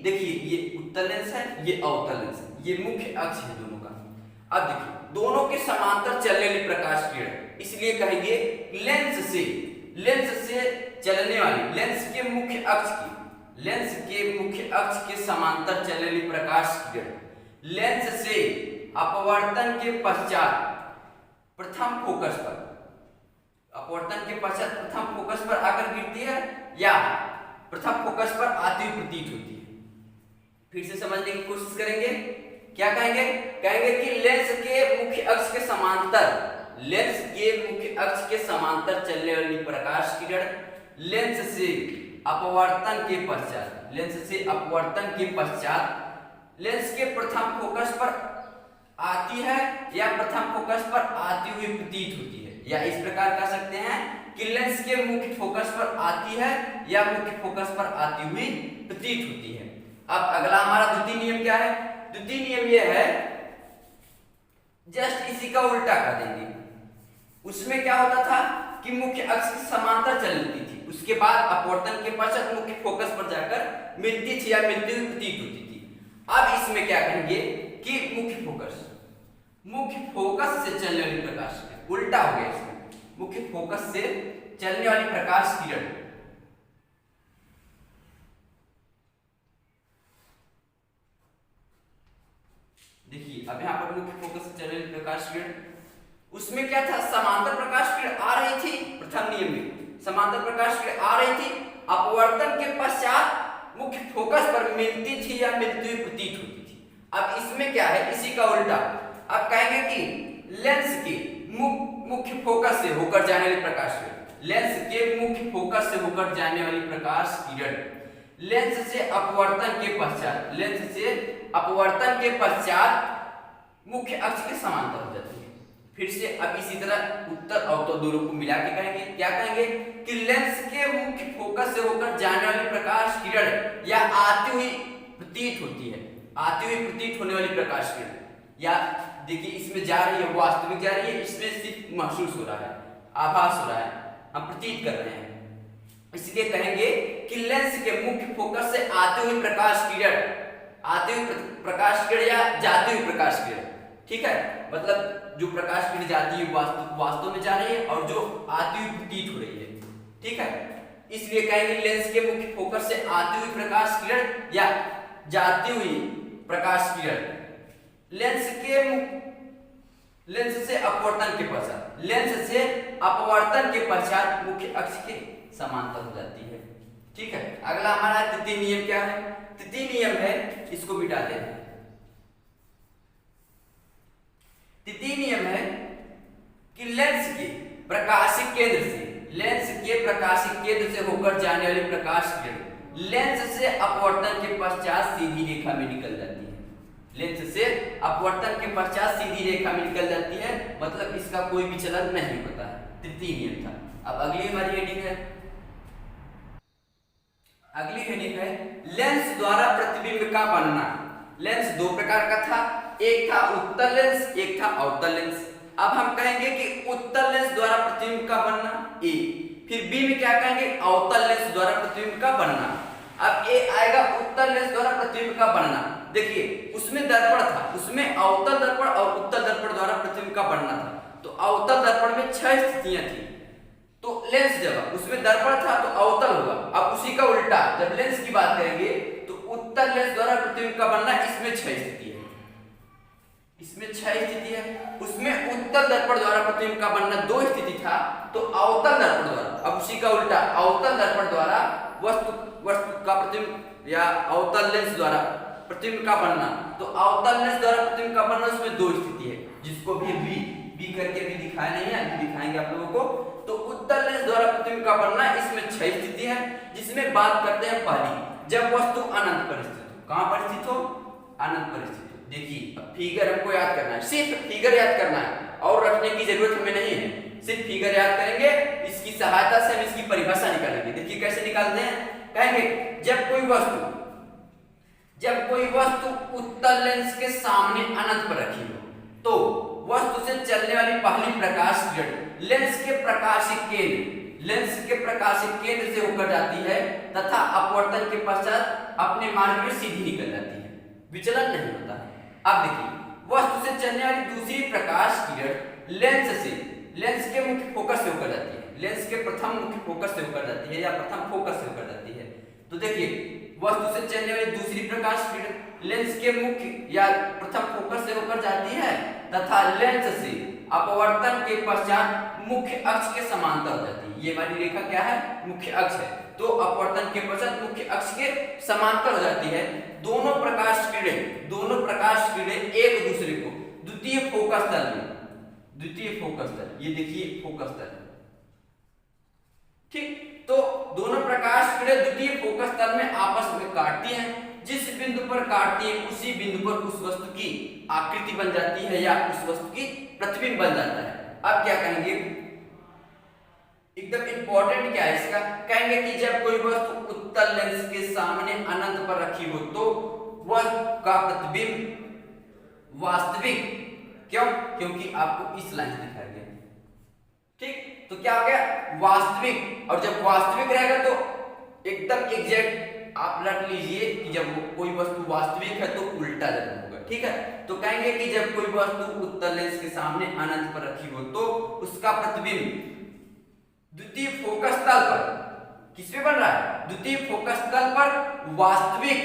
देखिए ये उत्तल लेंस है, ये अवतल लेंस है, ये मुख्य अक्ष है दोनों का। अब देखिए दोनों के समांतर चलने वाली प्रकाश किरण, इसलिए कहेंगे लेंस से चलने वाली लेंस के मुख्य अक्ष के समांतर चलने वाली प्रकाश किरण लेंस से अपवर्तन के पश्चात प्रथम फोकस पर आकर गिरती है या प्रथम फोकस पर आती हुई प्रतीत होती है। फिर से समझने की कोशिश करेंगे। क्या कहेंगे? कहेंगे कि लेंस के मुख्य अक्ष के समांतर चलने वाली प्रकाश किरण लेंस से अपवर्तन के पश्चात लेंस के प्रथम फोकस पर आती है या प्रथम फोकस पर आती हुई प्रतीत होती है, या इस प्रकार कह सकते हैं कि लेंस के मुख्य फोकस पर आती है या मुख्य फोकस पर आती हुई प्रतीत होती है। अब अगला हमारा द्वितीय नियम क्या है? द्वितीय नियम यह है, जस्ट इसी का उल्टा कर देंगे। उसमें क्या होता था कि मुख्य अक्ष की समांतर चलती थी, उसके बाद अपवर्तन के पश्चात मुख्य फोकस पर जाकर मिलती थी या मिलती हुई प्रतीत होती थी। अब इसमें क्या कहेंगे कि मुख्य फोकस से चलने वाली प्रकाश, उल्टा हो गया इसमें। मुख्य फोकस से चलने वाली प्रकाश किरण देखिए अब यहाँ पर मुख्य फोकस से चलने वाली प्रकाश किरण, उसमें क्या था, समांतर प्रकाश किरण आ रही थी। प्रथम नियम में समांतर प्रकाश किरण आ रही थी, अपवर्तन के पश्चात मुख्य फोकस पर मिलती थी या मिलती हुई प्रतीत होती थी। अब इसमें क्या है, इसी का उल्टा। अब कहेंगे कि लेंस के मुख्य फोकस से होकर जाने वाली प्रकाश किरण, लेंस के मुख्य फोकस से होकर जाने वाली प्रकाश किरण लेंस से अपवर्तन के पश्चात, लेंस से अपवर्तन के पश्चात मुख्य अक्ष के समांतर हो जाती है। फिर से अब इसी तरह उत्तर अवतल दोनों को मिला के कहेंगे, क्या कहेंगे कि लेंस के मुख्य फोकस से होकर जाने वाली प्रकाश किरण या आती हुई प्रतीत होती है, आती हुई प्रतीत होने वाली प्रकाश किरण, या देखिए इसमें जा रही है, वास्तविक जा रही है, इसमें सिर्फ महसूस हो रहा है, आभास हो रहा है, हम प्रतीत कर रहे हैं। इसलिए कहेंगे कि लेंस के मुख्य फोकस से आती हुई प्रकाश किरण, आती हुई प्रकाश किरण या जाती हुई प्रकाश किरण, ठीक है, मतलब जो प्रकाश किरण जाती है वास्तव में जा रही है और जो आती हुई प्रतीत हो रही है, ठीक है। इसलिए कहेंगे लेंस के मुख्य फोकस से आती हुई प्रकाश किरण या जाती हुई प्रकाश किरण लेंस से अपवर्तन के पश्चात, लेंस से अपवर्तन के पश्चात मुख्य अक्ष के समांतर हो जाती है, ठीक है। अगला हमारा तृतीय नियम क्या है, तृतीय नियम है, इसको मिटाते हैं। तृतीय नियम है कि लेंस के प्रकाशिक केंद्र से, लेंस के प्रकाशिक केंद्र से होकर जाने वाली प्रकाश किरण लेंस से अपवर्तन के पश्चात सीधी रेखा में निकल जाती है, लेंस से अपवर्तन के पश्चात सीधी रेखा में निकल जाती है, मतलब इसका कोई विचलन नहीं होता है। तृतीय नियम था। अब अगली हमारी हेडिंग है, अगली हेडिंग है लेंस द्वारा प्रतिबिंब का बनना। लेंस दो प्रकार का था, एक था उत्तल लेंस, एक था अवतल लेंस। अब हम कहेंगे कि उत्तल लेंस द्वारा प्रतिबिंब का बनना ए, फिर बी में क्या कहेंगे, अवतल लेंस द्वारा प्रतिबिंब का बनना। अब ए आएगा उत्तल लेंस द्वारा प्रतिबिंब का बनना। देखिए उसमें दर्पण था, उसमें अवतल दर्पण और उत्तल दर्पण द्वारा प्रतिबिंब का बनना था। तो अवतल दर्पण में 6 स्थितियां थी, तो लेंस जब उसमें दर्पण था तो अवतल होगा। अब उसी का उल्टा जब लेंस की बात करेंगे तो उत्तल लेंस द्वारा प्रतिबिंब का बनना, इसमें 6 स्थिति है, इसमें 6 स्थिति है। उसमें उत्तल दर्पण द्वारा प्रतिबिंब का बनना 2 स्थिति था, तो अवतल दर्पण द्वारा, अब उसी का उल्टा अवतल दर्पण द्वारा वस्तु का प्रतिबिंब या अवतल लेंस द्वारा प्रतिबिंब का बनना, तो अवतल लेंस द्वारा प्रतिबिंब का बनना उसमें 2 स्थिति है, जिसको भी बी करके भी दिखाया नहीं है, अभी दिखाएंगे आप लोगों को। तो उत्तल लेंस द्वारा प्रतिबिंब का बनना, इसमें 6 स्थिति है, जिसमें बात करते हैं पहली, जब वस्तु अनंत पर स्थित हो। कहां पर स्थित हो, अनंत पर स्थित हो। देखिए अब फिगर हमको याद करना है, सिर्फ फिगर याद करना है और रखने की जरूरत हमें नहीं है, सिर्फ फिगर याद करेंगे, इसकी सहायता से हम इसकी परिभाषा निकालेंगे। देखिए कैसे निकालते हैं, कहेंगे जब कोई वस्तु उत्तल लेंस के सामने अनंत पर रखी हो, तो वस्तु से चलने वाली पहली प्रकाश किरण लेंस के प्रकाशिक केंद्र से होकर जाती है तथा अपवर्तन के पश्चात अपने मार्ग में सीधी निकल जाती है, विचलन नहीं होता है। अब देखिए वस्तु से चलने वाली दूसरी प्रकाश किरण लेंस के मुख्य फोकस से होकर जाती है, लेंस के प्रथम मुख्य फोकस से होकर जाती है या प्रथम फोकस से होकर जाती है। तो देखिए वस्तु से चलने वाली दूसरी प्रकाश किरण लेंस के मुख्य या प्रथम फोकस से होकर जाती है तथा लेंस से अपवर्तन के पश्चात मुख्य अक्ष के समांतर हो जाती है। ये वाली रेखा क्या है, मुख्य अक्ष है, तो अपवर्तन के पश्चात मुख्य अक्ष के समांतर हो जाती है। दोनों प्रकाश किरणें एक दूसरे को द्वितीय फोकस तल, ये देखिए फोकस तल, ठीक। तो दोनों प्रकाश किरणें द्वितीय फोकस तल में आपस में काटती हैं, जिस बिंदु पर काटती है उसी बिंदु पर उस वस्तु की आकृति बन जाती है या उस वस्तु की प्रतिबिंब बन जाता है। अब क्या कहेंगे, एकदम इंपॉर्टेंट क्या है इसका, कहेंगे कि जब कोई वस्तु उत्तल लेंस के सामने अनंत पर रखी हो तो वह का प्रतिबिंब वास्तविक, क्यों, क्योंकि आपको इस लाइन से दिखाया गया, ठीक। तो क्या हो गया, वास्तविक, और जब वास्तविक रहेगा तो एकदम एग्जैक्ट आप रख लीजिए कि जब कोई वस्तु वास्तविक है तो उल्टा जरूर होगा, ठीक है। तो कहेंगे कि जब कोई वस्तु उत्तल लेंस के सामने अनंत पर रखी हो तो उसका प्रतिबिंब द्वितीय फोकस तल पर, किस पे बन रहा है, द्वितीय फोकस तल पर वास्तविक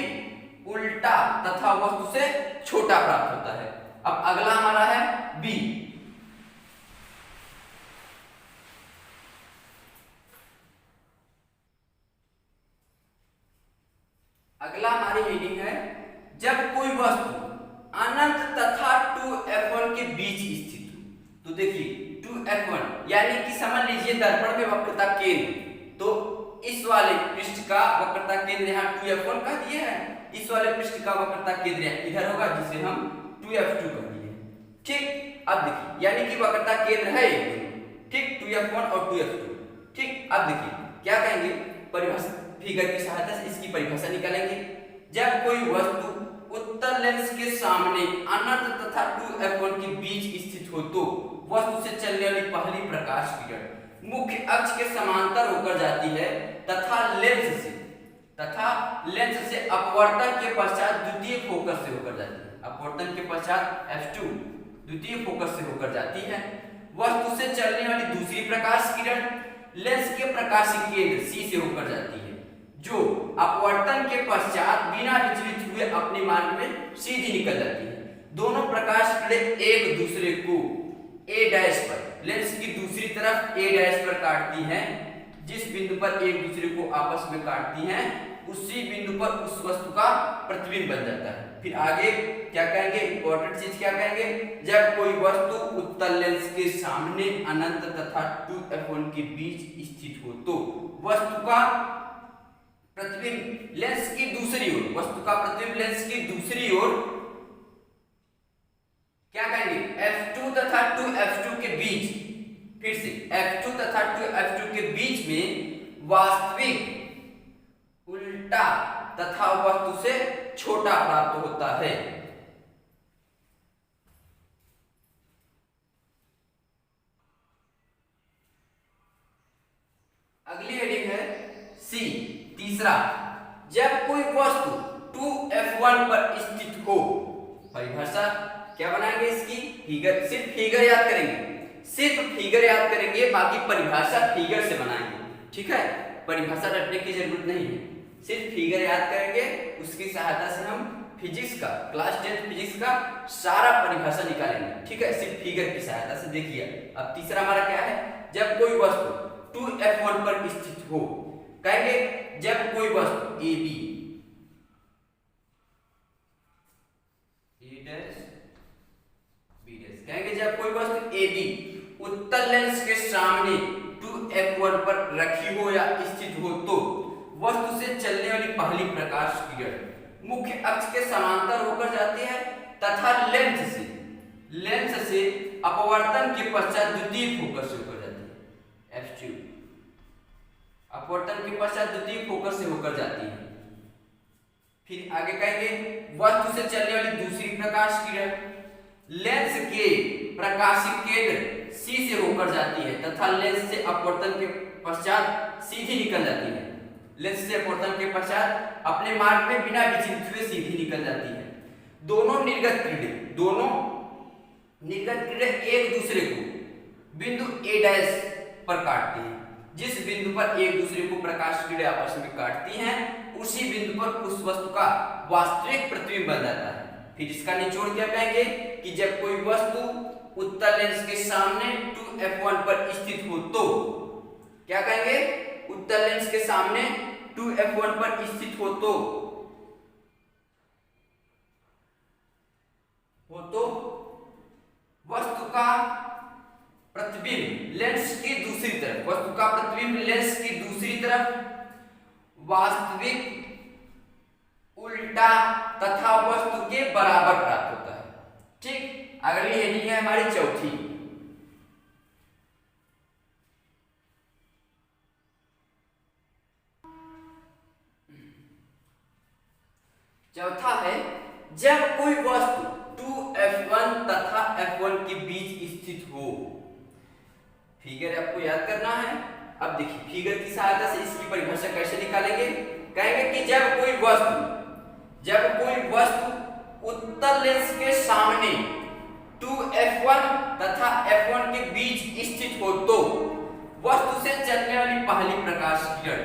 उल्टा तथा वस्तु से छोटा प्राप्त होता है। अब अगला हमारा है बी। अगला हमारी रीडिंग है, जब कोई वस्तु अनंत तथा 2f1 के बीच स्थित हो। तो देखिए 2f1 यानी कि समझ लीजिए दर्पण में वक्रता केंद्र, तो इस वाले पृष्ठ का वक्रता केंद्र यहाँ 2f1 कह दिए हैं, इस वाले पृष्ठ का वक्रता केंद्र इधर होगा जिसे हम 2f2 कह दिए। ठीक, अब देखिए यानी कि वक्रता केंद्र है ठीक 2f1 और 2f2। ठीक, अब देखिए क्या कहेंगे, परिभाषा फिगर की सहायता से इसकी परिभाषा निकालेंगे। जब कोई वस्तु उत्तल लेंस के सामने अनंत तथा 2f1 के बीच स्थित हो तो वस्तु से चलने वाली पहली प्रकाश किरण मुख्य अक्ष के समांतर होकर जाती है तथा लेंस से अपवर्तन के पश्चात द्वितीय फोकस से होकर जाती है। अपवर्तन के पश्चात f2 द्वितीय फोकस से होकर जाती है। वस्तु से चलने वाली दूसरी प्रकाश किरण लेंस के प्रकाशीय केंद्र C से होकर जाती है, जो अपवर्तन के पश्चात बिना विचलित हुए अपने मार्ग में सीधी निकल जाती है। दोनों प्रकाश किरणें एक दूसरे को A डैश पर, लेंस की दूसरी तरफ A डैश पर काटती हैं। जिस बिंदु पर एक दूसरे को आपस में काटती हैं उसी बिंदु पर उस वस्तु का प्रतिबिंब बन जाता है। फिर आगे क्या कहेंगे, इंपॉर्टेंट चीज क्या कहेंगे, जब कोई वस्तु उत्तल लेंस के सामने अनंत तथा 2f1 के बीच स्थित हो तो वस्तु का प्रतिबिंब लेंस की दूसरी ओर, वस्तु का प्रतिबिंब लेंस की दूसरी ओर क्या कहेंगे, f2 तथा 2f2 के बीच, फिर से f2 तथा 2f2 के बीच में वास्तविक उल्टा तथा वस्तु से छोटा प्राप्त होता है। अगली हेडिंग है सी, तीसरा, जब कोई वस्तु 2f1 पर स्थित हो। परिभाषा क्या बनाएंगे इसकी, फिगर, सिर्फ फिगर याद करेंगे, सिर्फ फिगर याद करेंगे, बाकी परिभाषा फिगर से बनाएंगे। ठीक है, परिभाषा रटने की जरूरत नहीं है, सिर्फ फिगर याद करेंगे, उसकी सहायता से हम फिजिक्स का, क्लास 10 फिजिक्स का सारा परिभाषा निकालेंगे। ठीक है, सिर्फ फिगर की सहायता से। देखिए अब तीसरा हमारा क्या है, जब कोई वस्तु 2f1 पर स्थित हो। कहेंगे जब कोई वस्तु A B, A dash B dash, कहेंगे जब कोई वस्तु ए बी उत्तल लेंस के सामने 2f1 पर रखी हो या स्थित हो तो वस्तु से चलने वाली पहली प्रकाश किरण मुख्य अक्ष के समांतर होकर जाती है तथा लेंस से अपवर्तन के पश्चात द्वितीय फोकस से होकर जाती है। f2 अपवर्तन के पश्चात द्वितीय फोकस से होकर जाती है। फिर आगे कहेंगे वस्तु से चलने वाली दूसरी प्रकाश किरण लेंस के प्रकाशीय केंद्र C से होकर जाती है तथा लेंस से अपवर्तन के पश्चात सीधी निकल जाती है। लेंस से अपवर्तन के पश्चात अपने मार्ग में बिना विचलित हुए सीधी निकल जाती है। दोनों निर्गत किरणें एक दूसरे को बिंदु A डैश पर काटती हैं। जिस बिंदु पर एक दूसरे को प्रकाश किरणें आपस में काटती हैं उसी बिंदु पर उस वस्तु का वास्तविक प्रतिबिंब बन जाता है। फिर इसका निचोड़ क्या कहेंगे कि जब कोई वस्तु उत्तल लेंस के सामने 2f1 पर स्थित हो तो, क्या कहेंगे, उत्तल लेंस के सामने 2f1 पर स्थित हो तो वस्तु का प्रतिबिंब लेंस की दूसरी तरफ, वस्तु का प्रतिबिंब लेंस की दूसरी तरफ वास्तविक उल्टा तथा वस्तु के बराबर प्राप्त होता है। ठीक, अगली हेडिंग है हमारी चौथी। चौथा है जब कोई वस्तु 2f1 तथा f1 के बीच स्थित हो। फिगर आपको याद करना है। अब देखिए फिगर की सहायता से इसकी परिभाषा कैसे निकालेंगे, कहेंगे कि जब कोई वस्तु उत्तल लेंस के सामने 2f1 तथा f1 के बीच स्थित हो तो वस्तु से चलने वाली पहली प्रकाश किरण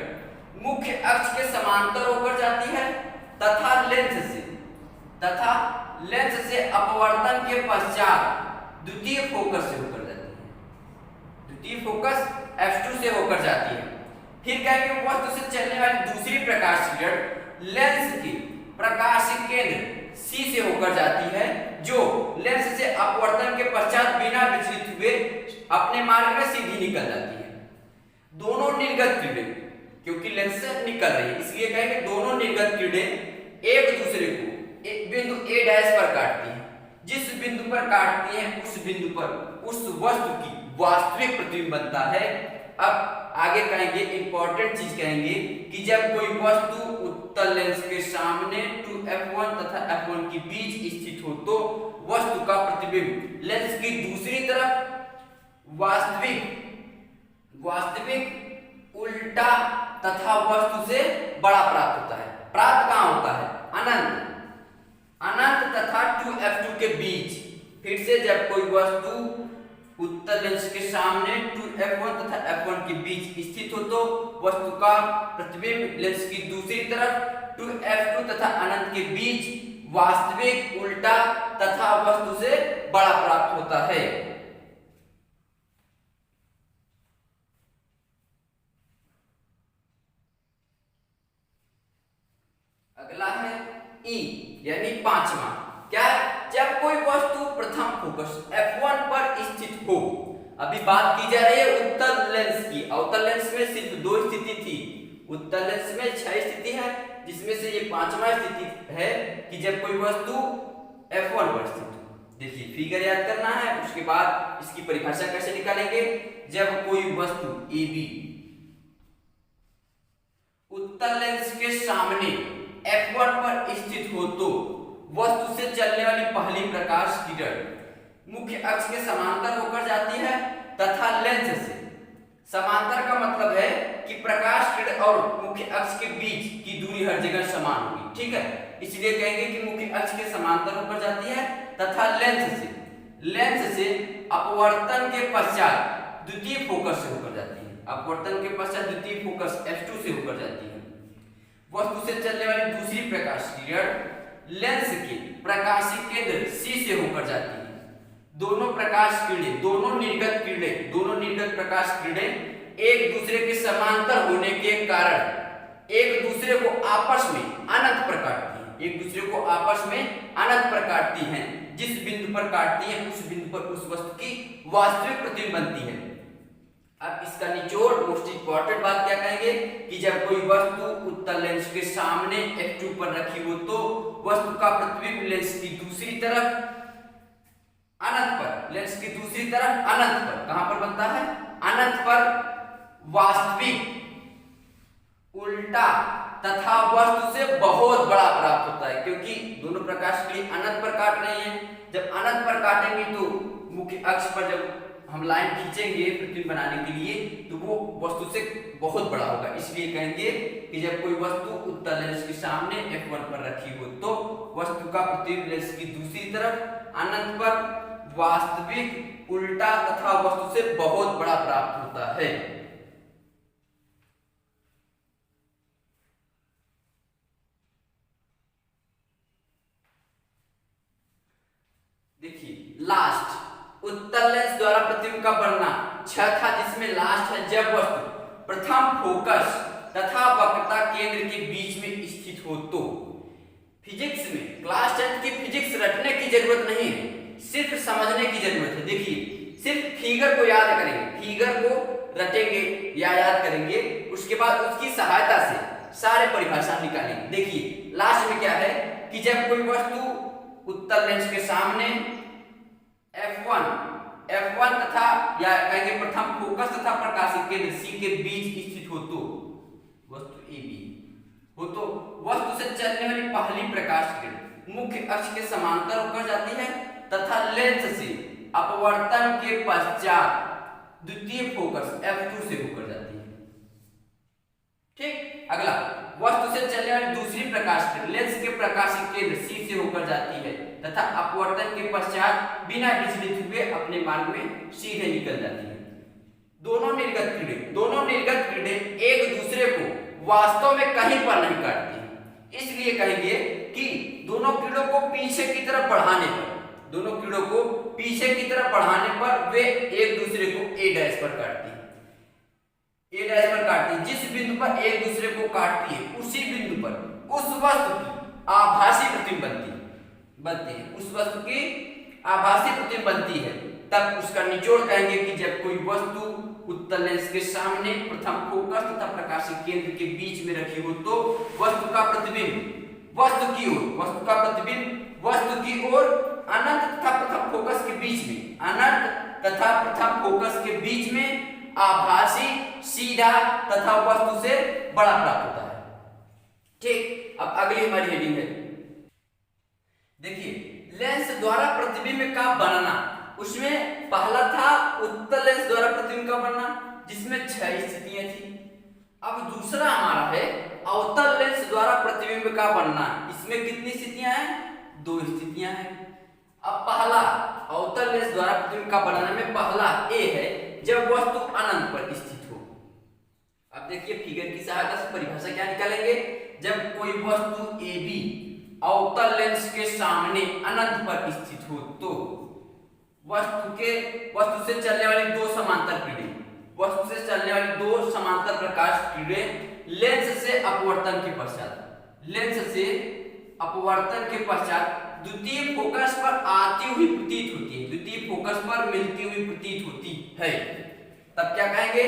मुख्य अक्ष के समांतर होकर जाती है तथा लेंस से अपवर्तन के पश्चात द्वितीय फोकस से होकर जाती है। द्वितीय फोकस F2 से होकर जाती है। फिर कहेंगे वस्तु से चलने वाली दूसरी प्रकाश किरण लेंस के प्रकाशिक केंद्र C से होकर जाती है, जो लेंस से अपवर्तन के पश्चात बिना विचलित हुए अपने मार्ग में सीधी निकल जाती है। दोनों निर्गत किरणें, क्योंकि लेंस से निकल रही है इसलिए कहेंगे दोनों निर्गत किरणें एक दूसरे को एक बिंदु A डैश पर काटती हैं। जिस बिंदु पर काटती हैं उस बिंदु पर उस वस्तु की वास्तविक प्रतिबिंब बनता है। अब आगे कहेंगे इंपॉर्टेंट चीज कहेंगे कि जब कोई वस्तु उत्तल लेंस के सामने 2f1 तथा f1 के बीच स्थित हो तो वस्तु का प्रतिबिंब लेंस की दूसरी तरफ वास्तविक उल्टा तथा वस्तु से बड़ा प्राप्त होता है। प्राप्त कहां होता है? अनंत तथा 2f2 के बीच। फिर से जब कोई वस्तु उत्तल लेंस के सामने 2f1 तथा f1 के बीच स्थित हो तो वस्तु का प्रतिबिंब लेंस की दूसरी तरफ 2f2 तथा अनंत के बीच वास्तविक उल्टा तथा वस्तु से बड़ा प्राप्त होता है। अगला है E यानी पांचवा। क्या? जब कोई वस्तु प्रथम फोकस F1 पर स्थित हो। अभी बात की जा रही है उत्तल लेंस की। अवतल लेंस में सिर्फ 2 स्थिति थी, उत्तल लेंस में 6 स्थिति है, जिसमें से ये पांचवा स्थिति है कि जब कोई वस्तु F1 पर स्थित हो। देखिए फिगर याद करना है, उसके बाद इसकी परिभाषा कैसे निकालेंगे। जब कोई वस्तु AB उत्तल लेंस के सामने F1 पर स्थित हो तो वस्तु से चलने वाली पहली प्रकाश किरण मुख्य अक्ष के समांतर होकर जाती है तथा लेंस से। समांतर का मतलब है कि प्रकाश किरण और मुख्य अक्ष के बीच की दूरी हर जगह समान होगी, ठीक है। इसलिए कहेंगे कि मुख्य अक्ष के समांतर होकर जाती है तथा लेंस से अपवर्तन के पश्चात द्वितीय फोकस से होकर जाती है। अपवर्तन के पश्चात द्वितीय फोकस F2 से होकर जाती है। वस्तु से चलने वाली दूसरी प्रकाश किरण लेंस के प्रकाशिक केंद्र C से होकर जाती है। दोनों निर्गत प्रकाश किरणें एक दूसरे के समांतर होने के कारण एक दूसरे को आपस में अनंत पर काटती हैं। जिस बिंदु पर काटती हैं उस बिंदु पर उस वस्तु की वास्तविक प्रतिबिंब बनती है। अब इसका निचोड़ मोस्ट इंपॉर्टेंट बात क्या कहेंगे कि जब कोई वस्तु उत्तल लेंस के सामने F2 पर रखी हो तो वस्तु का प्रतिबिंब लेंस की दूसरी तरफ अनंत पर कहां पर बनता है? अनंत पर वास्तविक उल्टा तथा वस्तु से बहुत बड़ा प्राप्त होता है, क्योंकि दोनों प्रकाश के लिए अनंत पर काट रहे हैं। जब अनंत पर काटेंगे तो मुख्य अक्ष पर जब हम लाइन खींचेंगे प्रतिबिंब बनाने के लिए तो वो वस्तु से बहुत बड़ा होगा। इसलिए कहेंगे कि जब कोई वस्तु उत्तल लेंस के सामने F1 पर रखी हो तो वस्तु का प्रतिबिंब लेंस की दूसरी तरफ अनंत पर वास्तविक उल्टा तथा वस्तु से बहुत बड़ा प्राप्त होता है। देखिए लास्ट उत्तल लेंस द्वारा प्रतिबिंब का बढ़ना 6 था, जिसमें लास्ट है जब वस्तु प्रथम फोकस तथा वक्रता केंद्र के बीच में स्थित हो तो। फिजिक्स में क्लास 10 की फिजिक्स रटने की जरूरत नहीं है, सिर्फ समझने की जरूरत है। देखिए सिर्फ फिगर को याद करेंगे, फिगर को रटेंगे या याद करेंगे, उसके बाद उसकी सहायता से सारे परिभाषा निकालेंगे। देखिए लास्ट में क्या है कि जब कोई वस्तु उत्तल लेंस के सामने F1 तथा या कहेंगे प्रथम फोकस तथा प्रकाशिक केंद्र C के बीच स्थित हो तो वस्तु AB हो तो वस्तु से चलने वाली पहली प्रकाश किरण मुख्य अक्ष के समांतर होकर जाती है तथा लेंस से अपवर्तन के पश्चात द्वितीय फोकस F2 से होकर जाती है। ठीक। अगला वस्तु से चलने वाली दूसरी प्रकाश किरण लेंस के प्रकाशिक केंद्र C से होकर जाती है तथा अपवर्तन के पश्चात बिना विचलित हुए अपने मार्ग में सीधे निकल जाती है। दोनों निर्गत किरणें एक दूसरे को वास्तव में कहीं पर नहीं काटती हैं। इसलिए कहेंगे कि दोनों किरणों को पीछे की तरफ बढ़ाने पर वे एक दूसरे को ए डैश पर काटती है। जिस बिंदु पर एक दूसरे को काटती है उसी बिंदु पर उस वस्तु की आभासी प्रतिबिंब बनती है। तब उसका निचोड़ कहेंगे कि जब कोई वस्तु उत्तल लेंस के सामने प्रथम फोकस तथा प्रकाशिक केंद्र के बीच में रखी हो तो वस्तु का प्रतिबिंब वस्तु की ओर अनंत तथा प्रथम फोकस के बीच में आभासी, सीधा तथा वस्तु से बड़ा प्राप्त होता है। ठीक, अब अगली हमारी हेडिंग है, देखिए लेंस द्वारा प्रतिबिंब का बनना। उसमें पहला था उत्तल लेंस द्वारा प्रतिबिंब का बनना जिसमें 6 स्थितियां थी। अब दूसरा हमारा है अवतल लेंस द्वारा प्रतिबिंब का बनना। इसमें कितनी स्थितियां हैं? 2 स्थितियां हैं। अब पहला अवतल लेंस द्वारा प्रतिबिंब का बनने में पहला ए है जब वस्तु अनंत पर स्थित हो। अब देखिए फिगर की सहायता से परिभाषा क्या निकालेंगे। जब कोई वस्तु ए बी अवतल लेंस के सामने अनंत पर स्थित हो तो वस्तु से चलने वाली दो समांतर प्रकाश किरणें लेंस से अपवर्तन के पश्चात द्वितीय फोकस पर आती हुई प्रतीत होती है, द्वितीय फोकस पर मिलती हुई प्रतीत होती है। तब क्या कहेंगे?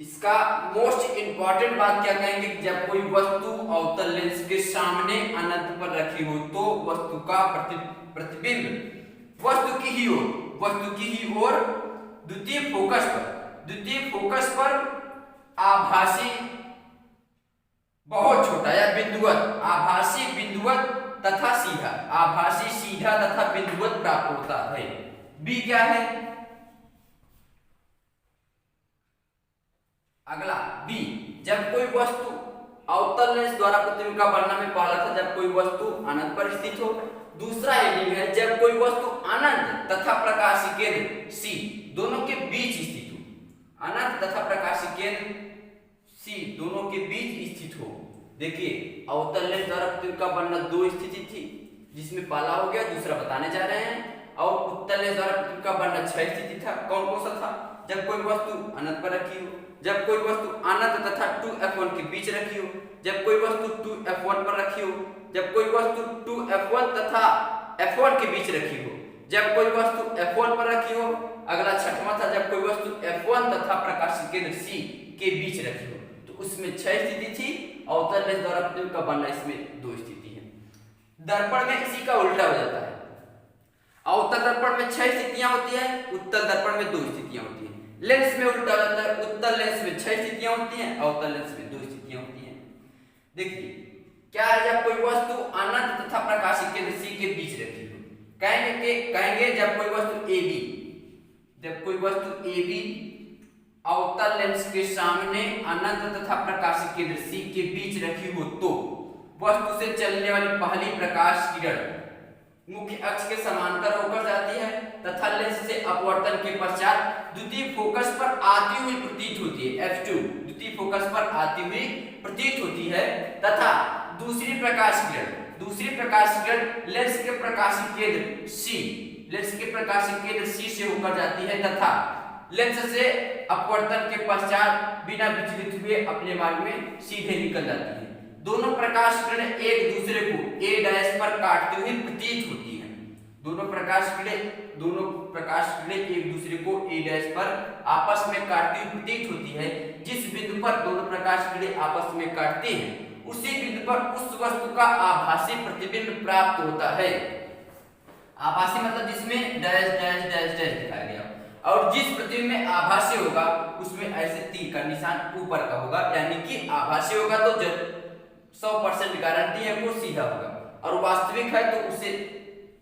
इसका मोस्ट इंपॉर्टेंट बात क्या कहेंगे? जब कोई वस्तु अवतल लेंस के सामने अनंत पर रखी हो तो वस्तु का प्रतिबिंब वस्तु की ही ओर द्वितीय फोकस पर आभासी बहुत छोटा या बिंदुवत तथा सीधा तथा बिंदुवत प्राप्त होता है। बी क्या है? अगला बी, जब कोई वस्तु अवतल लेंस द्वारा प्रतिबिंब का बनना में पहला था जब कोई वस्तु अनंत पर स्थित हो। दूसरा हेडिंग है जब कोई वस्तु अनंत तथा प्रकाशिक केंद्र सी दोनों के बीच स्थित हो। अनंत तथा प्रकाशिक केंद्र सी दोनों के बीच स्थित हो। देखिए अवतल लेंस द्वारा प्रतिबिंब का बनना 2 स्थिति थी जिसमें पहला हो गया, दूसरा बताने जा रहे हैं। और उत्तल लेंस द्वारा प्रतिबिंब का बनना 6 स्थिति था। कौन कौन सा था? जब कोई वस्तु अनंत पर रखी हो, जब कोई वस्तु अनंत तथा 2f1 के बीच रखी हो, जब कोई वस्तु 2f1 पर रखी हो, जब कोई वस्तु 2f1 तथा f1 के बीच रखी हो, जब कोई वस्तु f1 पर रखी हो। अगला छठवां था जब कोई वस्तु f1 तथा प्रकाशिक केंद्र C के बीच रखी हो। तो उसमें 6 स्थिति थी। अवतल लेंस द्वारा प्रतिबिंब का बनना इसमें 2 स्थिति है। दर्पण में इसी का उल्टा हो जाता है। अवतल दर्पण में 6 स्थितियां होती है, उत्तल दर्पण में 2 स्थितियां होती है। लेंस में उल्टा हो जाता है, उत्तल लेंस में 6 स्थितियां होती हैं, अवतल लेंस में 2 स्थितियां होती हैं। देखिए क्या है? जब कोई वस्तु अनंत तथा प्रकाशिक केंद्र C के बीच रखी हो। कहेंगे जब कोई वस्तु AB अवतल लेंस के सामने अनंत तथा प्रकाशिक केंद्र C के बीच रखी हो तो वस्तु से चलने वाली पहली प्रकाश किरण मुख्य अक्ष के समांतर होकर जाती है तथा लेंस से अपवर्तन के पश्चात द्वितीय फोकस पर आती हुई प्रतीत होती है। F2 द्वितीय फोकस पर आती हुई प्रतीत होती है तथा दूसरी प्रकाश किरण लेंस के प्रकाशिक केंद्र C से होकर जाती है तथा लेंस से अपवर्तन के पश्चात बिना विचलित हुए अपने मार्ग में सीधे निकल जाती है। दोनों प्रकाश किरणें एक दूसरे को A डैश पर काटती हुई प्रतीत होती हैं। दोनों प्रकाश किरणें एक दूसरे को A डैश पर आपस में काटती हुई प्रतीत होती है। जिस बिंदु पर दोनों प्रकाश किरणें आपस में काटती हैं उसी बिंदु पर उस वस्तु का आभासी प्रतिबिंब प्राप्त होता है। आभासी मतलब जिसमें डैश डैश डैश डैश दिखाया गया, और जिस प्रतिबिंब में आभासी होगा उसमें ऐसे तीर का निशान ऊपर का होगा, यानी कि आभासी होगा तो 100% गारंटी है वो सीधा होगा, और वास्तविक है तो उसे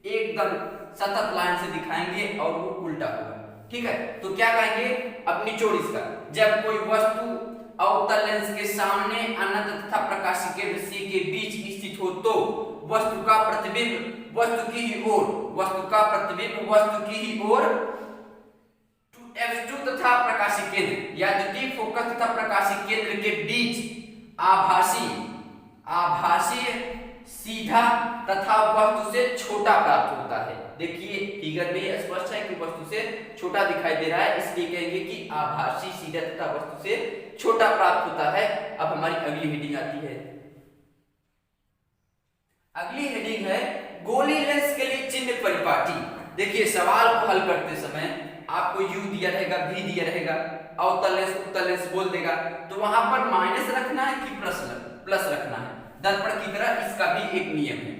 एकदम सतत लाइन से दिखाएंगे और वो उल्टा होगा। ठीक है, तो क्या कहेंगे? अब निचोड़ इसका, जब कोई वस्तु अवतल लेंस के सामने अनंत तथा प्रकाशिक केंद्र C के बीच स्थित हो तो वस्तु का प्रतिबिंब वस्तु की ही ओर F2 तथा प्रकाशिक केंद्र या द्वितीय फोकस तथा प्रकाशिक केंद्र के बीच आभासी सीधा तथा वस्तु से छोटा प्राप्त होता है। देखिए फिगर में ये स्पष्ट है कि वस्तु से छोटा दिखाई दे रहा है, इसलिए कहेंगे कि आभासी सीधा तथा वस्तु से छोटा प्राप्त होता है। अब हमारी अगली हेडिंग आती है। अगली हेडिंग है गोली लेंस के लिए चिन्ह परिपाटी। देखिए सवाल को हल करते समय आपको U दिया रहेगा, V दिया रहेगा, अवतल लेंस उत्तल लेंस बोल देगा, तो वहां पर माइनस रखना है कि प्लस रखना है। दर्पण की तरह इसका भी एक नियम है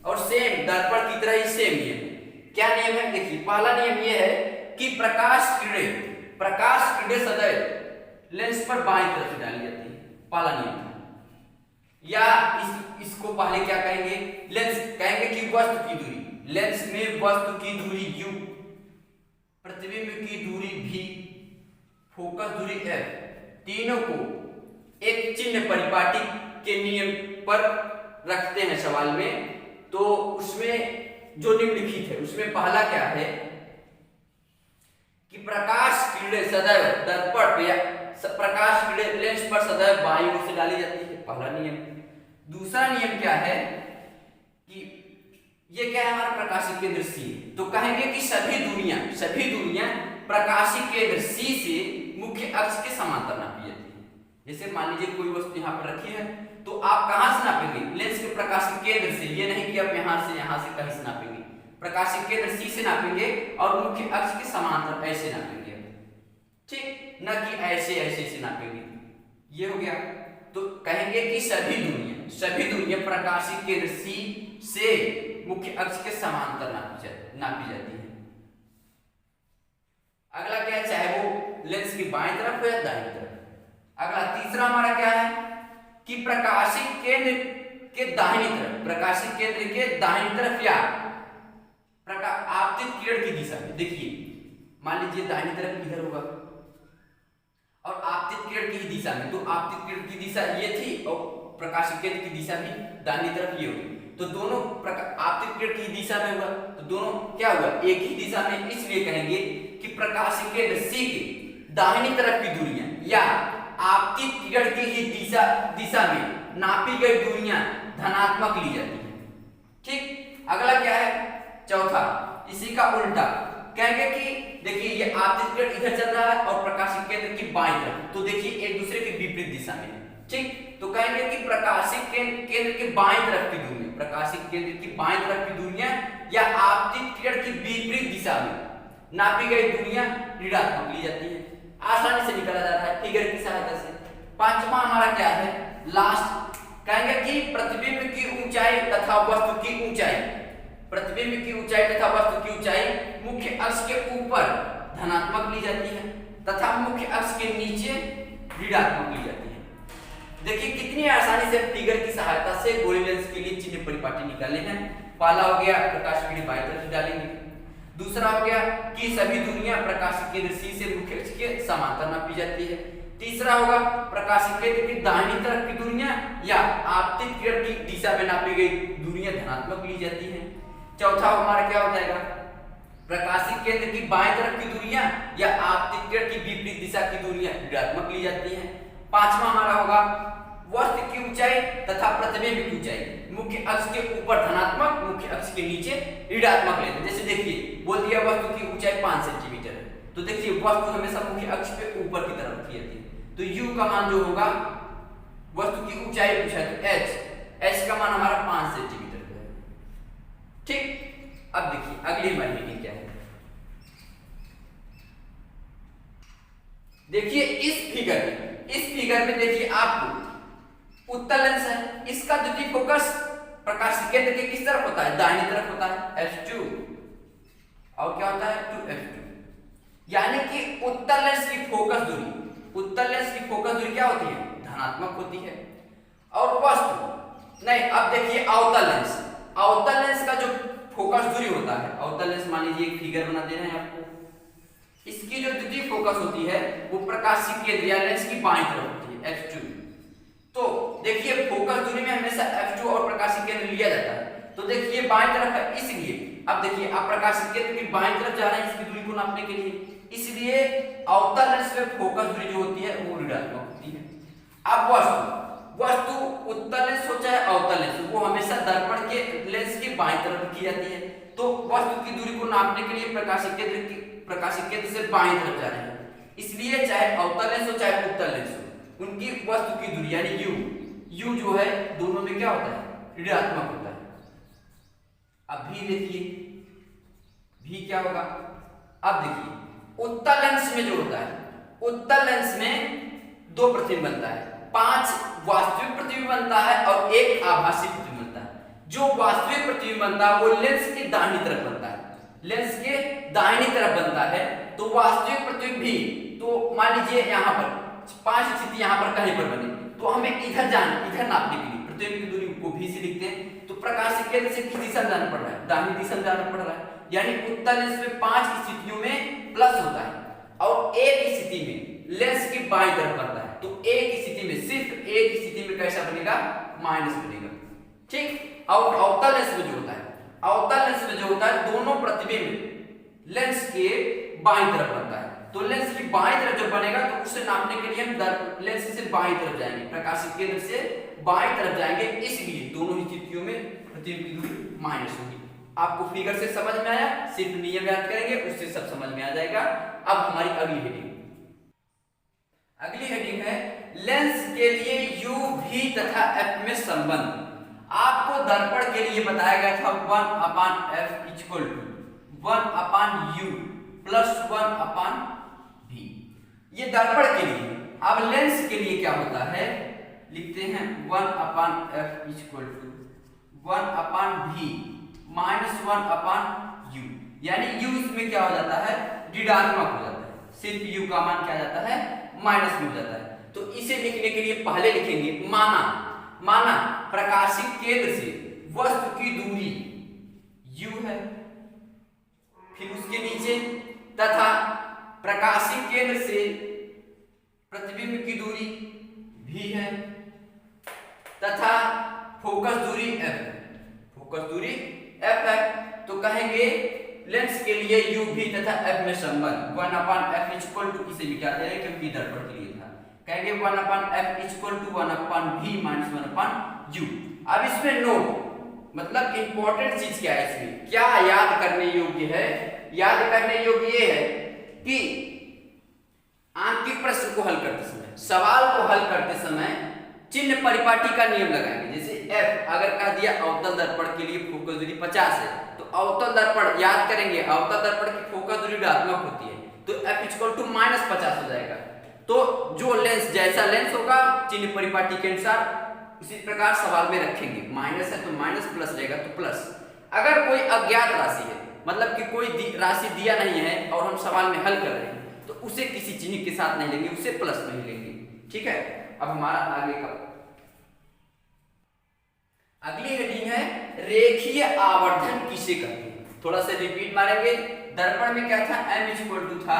और सेम दर्पण की तरह ही सेम नियम है। क्या नियम है? देखिए पहला नियम यह है कि प्रकाश किरणें सदैव लेंस पर बाईं तरफ से डाली जाती है, पहला नियम था। या इसको पहले क्या कहेंगे? लेंस कहेंगे कि वस्तु की दूरी, लेंस में वस्तु की दूरी U, प्रतिबिंब की दूरी V, फोकस दूरी F, तीनों को एक चिन्ह परिपाटी के नियम पर रखते हैं सवाल में। तो उसमें जो निम्नलिखित है उसमें पहला क्या है कि प्रकाश किरणें सदैव दर्पण या प्रकाश किरणें लेंस पर सदैव बाईं ओर से डाली जाती है, पहला नियम। दूसरा नियम क्या है कि ये क्या है हमारा प्रकाशिक केंद्र C, तो कहेंगे कि सभी दूरियां प्रकाशिक केंद्र C से मुख्य अक्ष के समांतर नापी जाती है। जैसे मान लीजिए कोई वस्तु यहाँ पर रखी है, तो आप कहां से नापेंगे? लेंस के प्रकाशिक केंद्र से, ये नहीं कि आप यहां से कहीं से नापेंगे। प्रकाशिक केंद्र C से नापेंगे और मुख्य अक्ष के समांतर ऐसे नापेंगे, ठीक, न कि ऐसे से नापेंगे। ये हो गया। तो कहेंगे कि सभी दूरियां प्रकाशिक केंद्र C से मुख्य अक्ष के समांतर नापी जाती है। अगला क्या है? चाहे वो लेंस की बाईं तरफ हो या दाईं तरफ। अगला तीसरा हमारा क्या है कि प्रकाशिक केंद्र के दाहिनी तरफ या आपतित किरण की दिशा में। देखिए मान लीजिए दाहिनी तरफ इधर होगा और आपतित किरण की दिशा में, तो आपतित किरण की दिशा ये थी और प्रकाशिक केंद्र की दिशा भी दाहिनी तरफ ये होगी, तो दोनों आपतित किरण की दिशा में होगा, तो दोनों क्या हुआ? एक ही दिशा में। इसलिए कहेंगे कि प्रकाशिक केंद्र C के दाहिनी तरफ की दूरियां या आपतित किरण की ही दिशा में नापी गई दूरियां धनात्मक ली जाती हैं, ठीक। अगला क्या है? चौथा, इसी का उल्टा कहेंगे कि देखिए ये आपतित किरण इधर चल रहा है और प्रकाशिक केंद्र की बाईं तरफ, तो देखिए एक दूसरे के विपरीत दिशा में, ठीक। तो कहेंगे कि प्रकाशिक केंद्र के बाईं तरफ की दूरियां, प्रकाशिक केंद्र की बाईं तरफ की दूरियां या आपतित किरण की विपरीत दिशा में नापी गई दूरियां ऋणात्मक ली जाती है। आसानी से निकाला जा रहा है फिगर की सहायता से। पांचवा हमारा क्या है? लास्ट, कहेंगे कि प्रतिबिंब की ऊंचाई तथा वस्तु की ऊंचाई, प्रतिबिंब की ऊंचाई तथा वस्तु की ऊंचाई मुख्य अक्ष के ऊपर धनात्मक ली जाती है तथा मुख्य अक्ष के नीचे ऋणात्मक ली जाती है। देखिए कितनी आसानी से फिगर की सहायता से गोली लेंस के लिए चिन्ह परिपाटी निकालने हैं। पहला हो गया प्रकाश किरण बाईं तरफ डालेंगे, दूसरा हो गया कि सभी दूरियां प्रकाशिक केंद्र C से मुख्य अक्ष के समांतर नापी जाती है, तीसरा होगा प्रकाशिक केंद्र की दाहिनी तरफ की दूरियां या आपतित किरण की दिशा में नापी गई दूरियां धनात्मक ली जाती हैं, चौथा हमारा क्या हो जाएगा? प्रकाशिक केंद्र की बाएं तरफ की दूरियां या आपतित किरण की विपरीत दिशा की दूरियां ऋणात्मक ली जाती हैं, पांचवा हमारा होगा वस्तु की ऊंचाई तथा प्रतिबिंब की ऊंचाई मुख्य अक्ष के ऊपर धनात्मक, मुख्य अक्ष के नीचे ऋणात्मक लेते हैं। जैसे देखिए बोल दिया वस्तु की ऊंचाई 5 सेंटीमीटर है, तो देखिए वस्तु हमेशा मुख्य अक्ष पे ऊपर की तरफ रखी जाती है, तो U का मान जो होगा वस्तु की ऊंचाई पूछा है तो H का मान हमारा 5 सेंटीमीटर है, ठीक। अब देखिए अगली हमारी मीटिंग क्या है? देखिए इस फिगर में देखिए आपको उत्तल लेंस है, इसका द्वितीय फोकस प्रकाशिक केंद्र के किस तरफ होता है? दाहिनी तरफ होता है, F2, और क्या होता है? 2F2। यानी कि उत्तल लेंस की फोकस दूरी क्या होती है? धनात्मक होती है। और वस्तु नहीं, अब देखिए अवतल लेंस का जो फोकस दूरी होता है, अवतल लेंस मान लीजिए एक फिगर बना दे रहे हैं आपको, इसकी जो द्वितीय फोकस होती है वो प्रकाशिक केंद्र या लेंस की बाईं तरफ होती है, F2। तो देखिए फोकस दूरी में हमेशा F2 और प्रकाशिक केंद्र लिया जाता है, तो देखिए बाईं तरफ है, इसलिए अब देखिए आप प्रकाशिक केंद्र की बाईं तरफ जा रहे हैं इसकी दूरी को नापने के लिए, इसलिए अवतल लेंस में फोकस दूरी जो होती है वो ऋणात्मक होती है। अब वस्तु उत्तल लेंस हो चाहे अवतल लेंस, वो हमेशा दर्पण के लेंस के बाईं तरफ रखी जाती है। तो वस्तु की दूरी को नापने के लिए प्रकाशिक केंद्र से बाईं तरफ जा रहे हैं। इसलिए चाहे अवतल लेंस हो चाहे उत्तल लेंस हो, उनकी वस्तु की दूरी यानी यू जो है दोनों में क्या होता है, ऋणात्मक होता है। अब भी देखिए भी क्या होगा, अब देखिए उत्तल लेंस में जो होता है, उत्तल लेंस में दो प्रतिबिंब बनता है, 5 वास्तविक प्रतिबिंब बनता है और एक आभासी प्रतिबिंब बनता है। जो वास्तविक प्रतिबिंब बनता है वो लेंस के दाहिनी तरफ बनता है, लेंस के दाहिनी तरफ बनता है। तो वास्तविक प्रतिबिंब भी, तो मान लीजिए यहाँ पर 5 स्थिति यहाँ पर कहीं पर बने, तो हमें इधर नापने के लिए प्रतिबिंब की दूरी को भी से लिखते हैं। तो प्रकाशिक केंद्र से किस दिशा में जाना पड़ रहा है, दाहिनी दिशा में जाना पड़ रहा है। यानी उत्तल लेंस में 5 स्थितियों में प्लस होता है और एक स्थिति में लेंस की बाईं तरफ बनता है। तो एक स्थिति में, सिर्फ एक स्थिति में कैसा बनेगा, माइनस बनेगा। ठीक। और अवतल लेंस में जो होता है, अवतल लेंस में जो होता है दोनों प्रतिबिंब लेंस के बाईं तरफ बनता है। तो लेंस की बाईं तरफ जब बनेगा तो उसे नापने के लिए हम लेंस से बाईं तरफ जाएंगे, प्रकाशिक केंद्र से बाईं तरफ जाएंगे, इसलिए दोनों ही स्थितियों में प्रतिबिंब की दूरी माइनस होगी। आपको फिगर से समझ में आया, सिर्फ नियम याद करेंगे उससे सब समझ में आ जाएगा। अब हमारी अगली हेडिंग है लेंस के लिए u, v तथा f में संबंध। आपको दर्पण के लिए बताया गया था 1/f equal to 1/u plus 1/v, ये दर्पण के लिए। अब लेंस के लिए क्या होता है, लिखते हैं 1/f equal to 1/v minus 1/u, यानी u इसमें क्या हो जाता है, ऋणात्मक हो जाता है, सिर्फ u का मान क्या जाता है, माइनस में हो जाता है। तो इसे लिखने के लिए पहले लिखेंगे माना प्रकाशिक केंद्र से वस्तु की दूरी u है, फिर उसके नीचे तथा प्रकाशिक केंद्र से प्रतिबिंब की दूरी v है तथा फोकस दूरी f है। तो कहेंगे लेंस के लिए u, v तथा f में संबंध 1/f इक्वल टू, इसे मिटाते हैं क्योंकि दर्पण के लिए था, कहेंगे 1/f equal to 1/v minus 1/u। अब इसमें नोट, मतलब इंपॉर्टेंट चीज क्या है, इसमें क्या याद करने योग्य है, याद करने योग्य ये है कि आंकिक प्रश्न को हल करते समय, सवाल को हल करते समय चिन्ह परिपाटी का नियम लगाएंगे। जैसे f अगर कह दिया अवतल दर्पण के लिए फोकस दूरी 50 है, तो अवतल दर्पण याद करेंगे, अवतल दर्पण की फोकस दूरी ऋणात्मक होती है, तो f इक्वल टू -50 हो जाएगा। तो जो लेंस, जैसा लेंस होगा चिन्ह परिपाटी के अनुसार उसी प्रकार सवाल में रखेंगे। माइनस है तो माइनस, प्लस रहेगा तो प्लस। अगर कोई अज्ञात राशि है, मतलब कि कोई राशि दिया नहीं है और हम सवाल में हल कर रहे हैं, तो उसे किसी चिन्ह के साथ नहीं लेंगे, उसे प्लस में ही लेंगे। ठीक है। अब हमारा आगे का अगली हेडिंग है रेखीय आवर्धन किसे कहते हैं। थोड़ा सा रिपीट मारेंगे। दर्पण में क्या था, m इक्वल टू था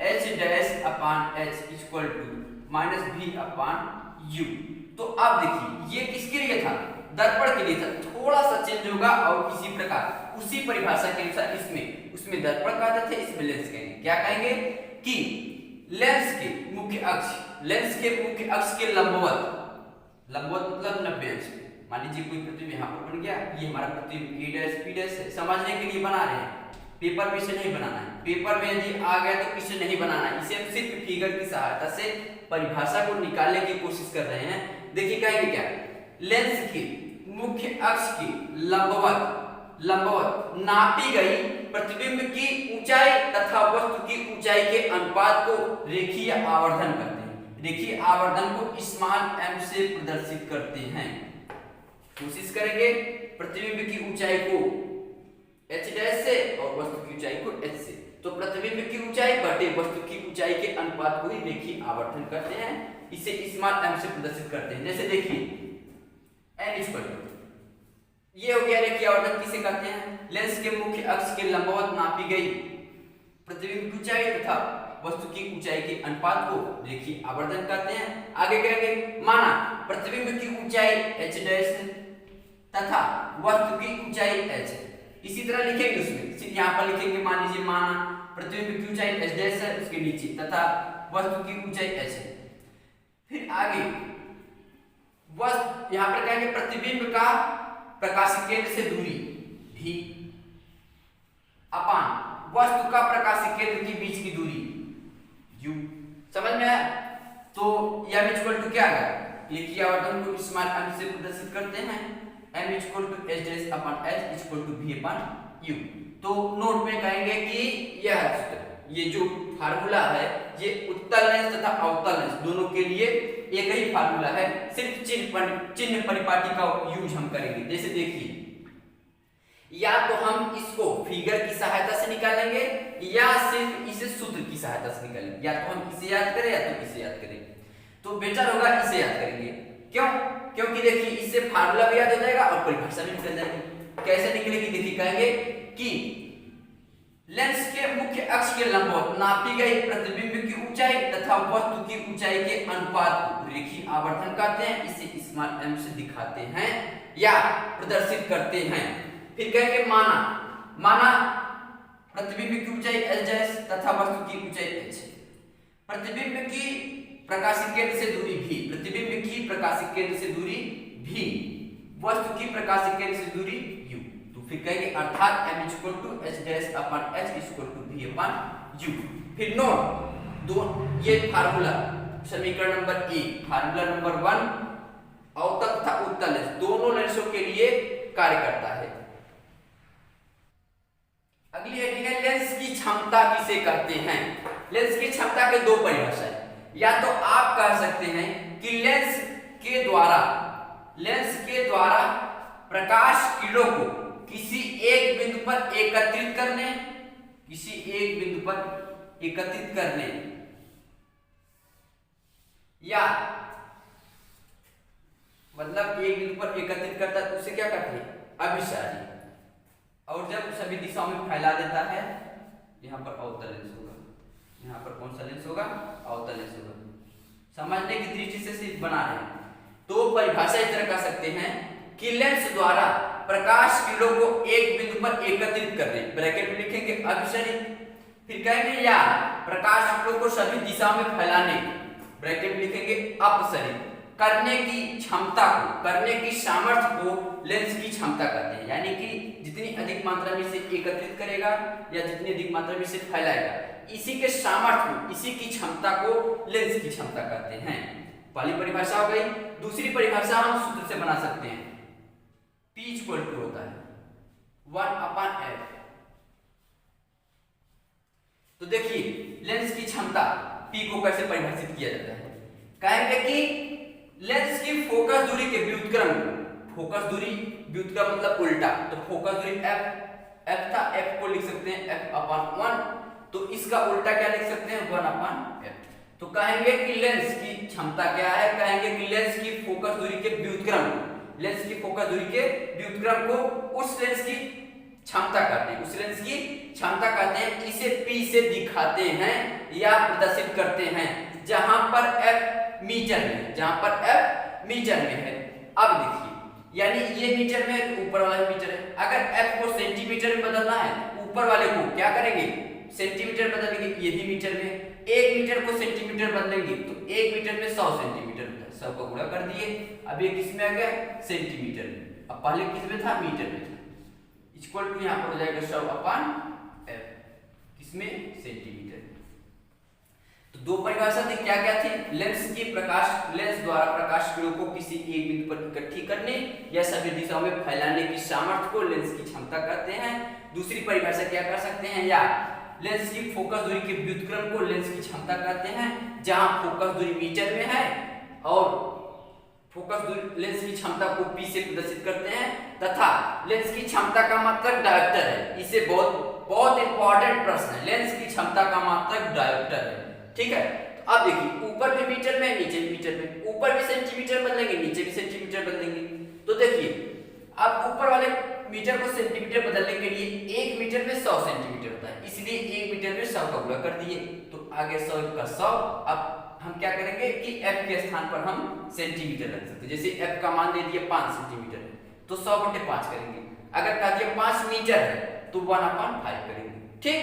h dash upon h equal to minus v upon u। तो अब देखिए ये किसके लिए था, दर्पण के लिए था। थोड़ा सा चेंज होगा और इसी प्रकार उसी परिभाषा के अनुसार उसमें दर्पण कहते थे, इसमें लेंस कहेंगे। क्या कहेंगे कि लेंस के मुख्य अक्ष के लंबवत मतलब 90 अंश। मान लीजिए कोई प्रतिबिंब यहाँ पर बन गया, ये हमारा प्रतिबिंब a डैश p डैश है, समझने के लिए बना रहे हैं, पेपर में इसे नहीं बनाना है। पेपर में यदि आ गया तो इसे नहीं बनाना है, इसे हम सिर्फ फिगर की सहायता से परिभाषा को निकालने की कोशिश कर रहे हैं। देखिए कहेंगे क्या, लेंस के मुख्य अक्ष के लंबवत नापी गई प्रतिबिंब की ऊंचाई तथा वस्तु की ऊंचाई के अनुपात को रेखीय आवर्धन कहते हैं। रेखीय आवर्धन को स्मॉल m से प्रदर्शित करते हैं। कोशिश करेंगे प्रतिबिंब की ऊंचाई को h डैश से और वस्तु की ऊंचाई को h से, तो प्रतिबिंब की ऊंचाई बटे वस्तु की ऊंचाई के अनुपात को ही रेखीय आवर्धन कहते हैं। इसे स्मॉल m से प्रदर्शित करते हैं। जैसे देखिए n इक्वल टू, ये हो गया रेखीय आवर्धन किसे कहते हैं, लेंस के मुख्य अक्ष के लंबवत नापी गई प्रतिबिंब की ऊंचाई तथा वस्तु की ऊंचाई के अनुपात को रेखीय आवर्धन कहते हैं। आगे कहेंगे माना प्रतिबिंब की ऊंचाई h डैश तथा वस्तु की ऊंचाई h है, इसी तरह लिखेंगे उसमें, यहाँ पर लिखेंगे, मान लीजिए माना प्रतिबिंब की ऊंचाई h डैश है उसके नीचे तथा वस्तु की ऊंचाई h है। फिर आगे वस्तु यहाँ पर कहेंगे प्रतिबिंब का प्रकाशिक केंद्र से दूरी v अपान वस्तु का प्रकाशिक केंद्र के बीच की दूरी u। समझ में आया? तो m इक्वल टू क्या है, लिखिए आवर्तन को स्मॉल m से प्रदर्शित करते हैं, m equal to h dash upon h equal to v upon u। तो नोट में कहेंगे कि यह ये जो फार्मूला है ये उत्तल लेंस तथा अवतल लेंस दोनों के लिए एक ही फार्मूला है, सिर्फ चिन्ह परिपाटी का यूज हम करेंगे। जैसे देखिए, या तो हम इसको फिगर की सहायता से निकालेंगे या सिर्फ इसे सूत्र की सहायता से निकालेंगे, या तो हम इसे याद करें या तो इसे याद करें। तो बेटर होगा इसे याद करेंगे। क्यों? क्योंकि देखिए इससे फार्मूला भी याद हो जाएगा और परिभाषा भी निकल जाएगी। कैसे निकलेगी? देखिए कहेंगे कि लेंस के मुख्य अक्ष के लंबवत नापी गई प्रतिबिंब की ऊंचाई तथा वस्तु की ऊंचाई के अनुपात को रेखीय आवर्धन कहते हैं। इसे स्मॉल m से दिखाते हैं या प्रदर्शित करते हैं। फिर कहेंगे माना प्रतिबिंब की ऊंचाई h डैश तथा वस्तु की ऊंचाई h। प्रतिबिंब की प्रकाशिक केंद्र से दूरी v, प्रतिबिंब की प्रकाशिक केंद्र से दूरी v, वस्तु की प्रकाशिक केंद्र से दूरी u। तो फिर कहेंगे अर्थात m equal to h dash upon h equal to v upon u। फिर नोट दो ये फार्मूला समीकरण नंबर 1, फार्मूला नंबर 1 अवतल तथा उत्तल लेंस दोनों लेंसों के लिए कार्य करता है। अगली हेडिंग है लेंस की क्षमता किसे कहते हैं। लेंस की क्षमता के दो परिभाषाएं, या तो आप कह सकते हैं कि लेंस के द्वारा प्रकाश किरणों को किसी एक बिंदु पर एकत्रित करने, या मतलब एक बिंदु पर एकत्रित करता है तो उसे क्या कहते हैं? अभिसारी। और जब सभी दिशाओं में फैला देता है, यहाँ पर अवतल लेंस होगा, यहाँ पर कौन सा लेंस होगा? अवतल लेंस होगा। समझने की दृष्टि से सिर्फ बना रहे हैं। तो परिभाषा इस तरह कह सकते हैं कि लेंस द्वारा प्रकाश किरणों को एक बिंदु पर एकत्रित करने, ब्रैकेट में लिखेंगे अभिसारी। फिर कहेंगे या प्रकाश किरणों को सभी दिशाओं में फैलाने, ब्रैकेट में लिखेंगे अपसरी करने की क्षमता को, करने की सामर्थ्य को लेंस की क्षमता कहते हैं। यानी कि जितनी अधिक मात्रा में इसे एकत्रित करेगा या जितनी अधिक मात्रा में इसे फैलाएगा, इसी के सामर्थ्य को, इसी की क्षमता को लेंस की क्षमता कहते हैं। पहली परिभाषा हो गई। दूसरी परिभाषा हम सूत्र से बना सकते हैं, P इक्वल टू होता है 1 अपान f। तो देखिए लेंस की क्षमता P को कैसे परिभाषित किया जाता है। कहेंगे कि लेंस की फोकस दूरी के व्युत्क्रम को, फोकस दूरी व्युत्क्रम मतलब उल्टा, तो फोकस दूरी f था, f को लिख सकते हैं f अपान 1, तो इसका उल्टा क्या लिख सकते हैं? 1 अपान f। तो कहेंगे कि लेंस की क्षमता क्या है? कहेंगे कि लेंस की फोकस दूरी के व्युत्क्रम, लेंस की फोकस दूरी के व्युत्क्रम को उस लेंस की क्षमता कहते हैं, उस लेंस की क्षमता कहते हैं। इसे P से दिखाते हैं या प्रदर्शित करते हैं जहां पर f मीटर में है, जहां पर f मीटर में है। अब देखिए, यानी ये मीटर में, ऊपर वाला मीटर है। अगर f को सेंटीमीटर में बदलना है, ऊपर वाले को क्या करेंगे? सेंटीमीटर बदलेंगे। ये भी मीटर में, 1 मीटर को सेंटीमीटर बदलेंगे तो 1 मीटर में 100 सेंटीमीटर होता है। 100 को गुणा कर दिए, अब ये किस में आ गया? सेंटीमीटर में। अब पहले किस में था? मीटर में था। इक्वल टू यहाँ पर हो जाएगा 100 अपान f, किसमें? सेंटीमीटर। तो दो परिभाषा थी, क्या क्या थी? लेंस द्वारा प्रकाश किरणों को किसी एक बिंदु पर इकट्ठी करने या सभी दिशाओं में फैलाने की सामर्थ्य को लेंस की क्षमता कहते हैं। दूसरी परिभाषा क्या कर सकते हैं? या लेंस की फोकस दूरी के व्युत्क्रम को लेंस की क्षमता कहते हैं, जहां फोकस दूरी मीटर में है और फोकस दूरी लेंस की क्षमता को P से प्रदर्शित करते हैं, तथा लेंस की क्षमता का मात्रक डायोप्टर है। इसे बहुत इंपॉर्टेंट प्रश्न है, लेंस की क्षमता का मात्रक डायोप्टर है। ठीक है, तो अब देखिए ऊपर भी मीटर में, नीचे भी मीटर में, ऊपर भी सेंटीमीटर बदलेंगे, नीचे भी सेंटीमीटर बदलेंगे। तो देखिए अब ऊपर वाले मीटर को सेंटीमीटर बदलने के लिए 1 मीटर में 100 सेंटीमीटर होता है, इसलिए 1 मीटर में 100 का गुणा कर दिए, तो आगे 100 का 100। अब हम क्या करेंगे कि f के स्थान पर हम सेंटीमीटर रख सकते हैं। जैसे f का मान दे दिए 5 सेंटीमीटर, तो 100 बटे 5 करेंगे। अगर कह दिया 5 मीटर है तो 1/5 करेंगे। ठीक,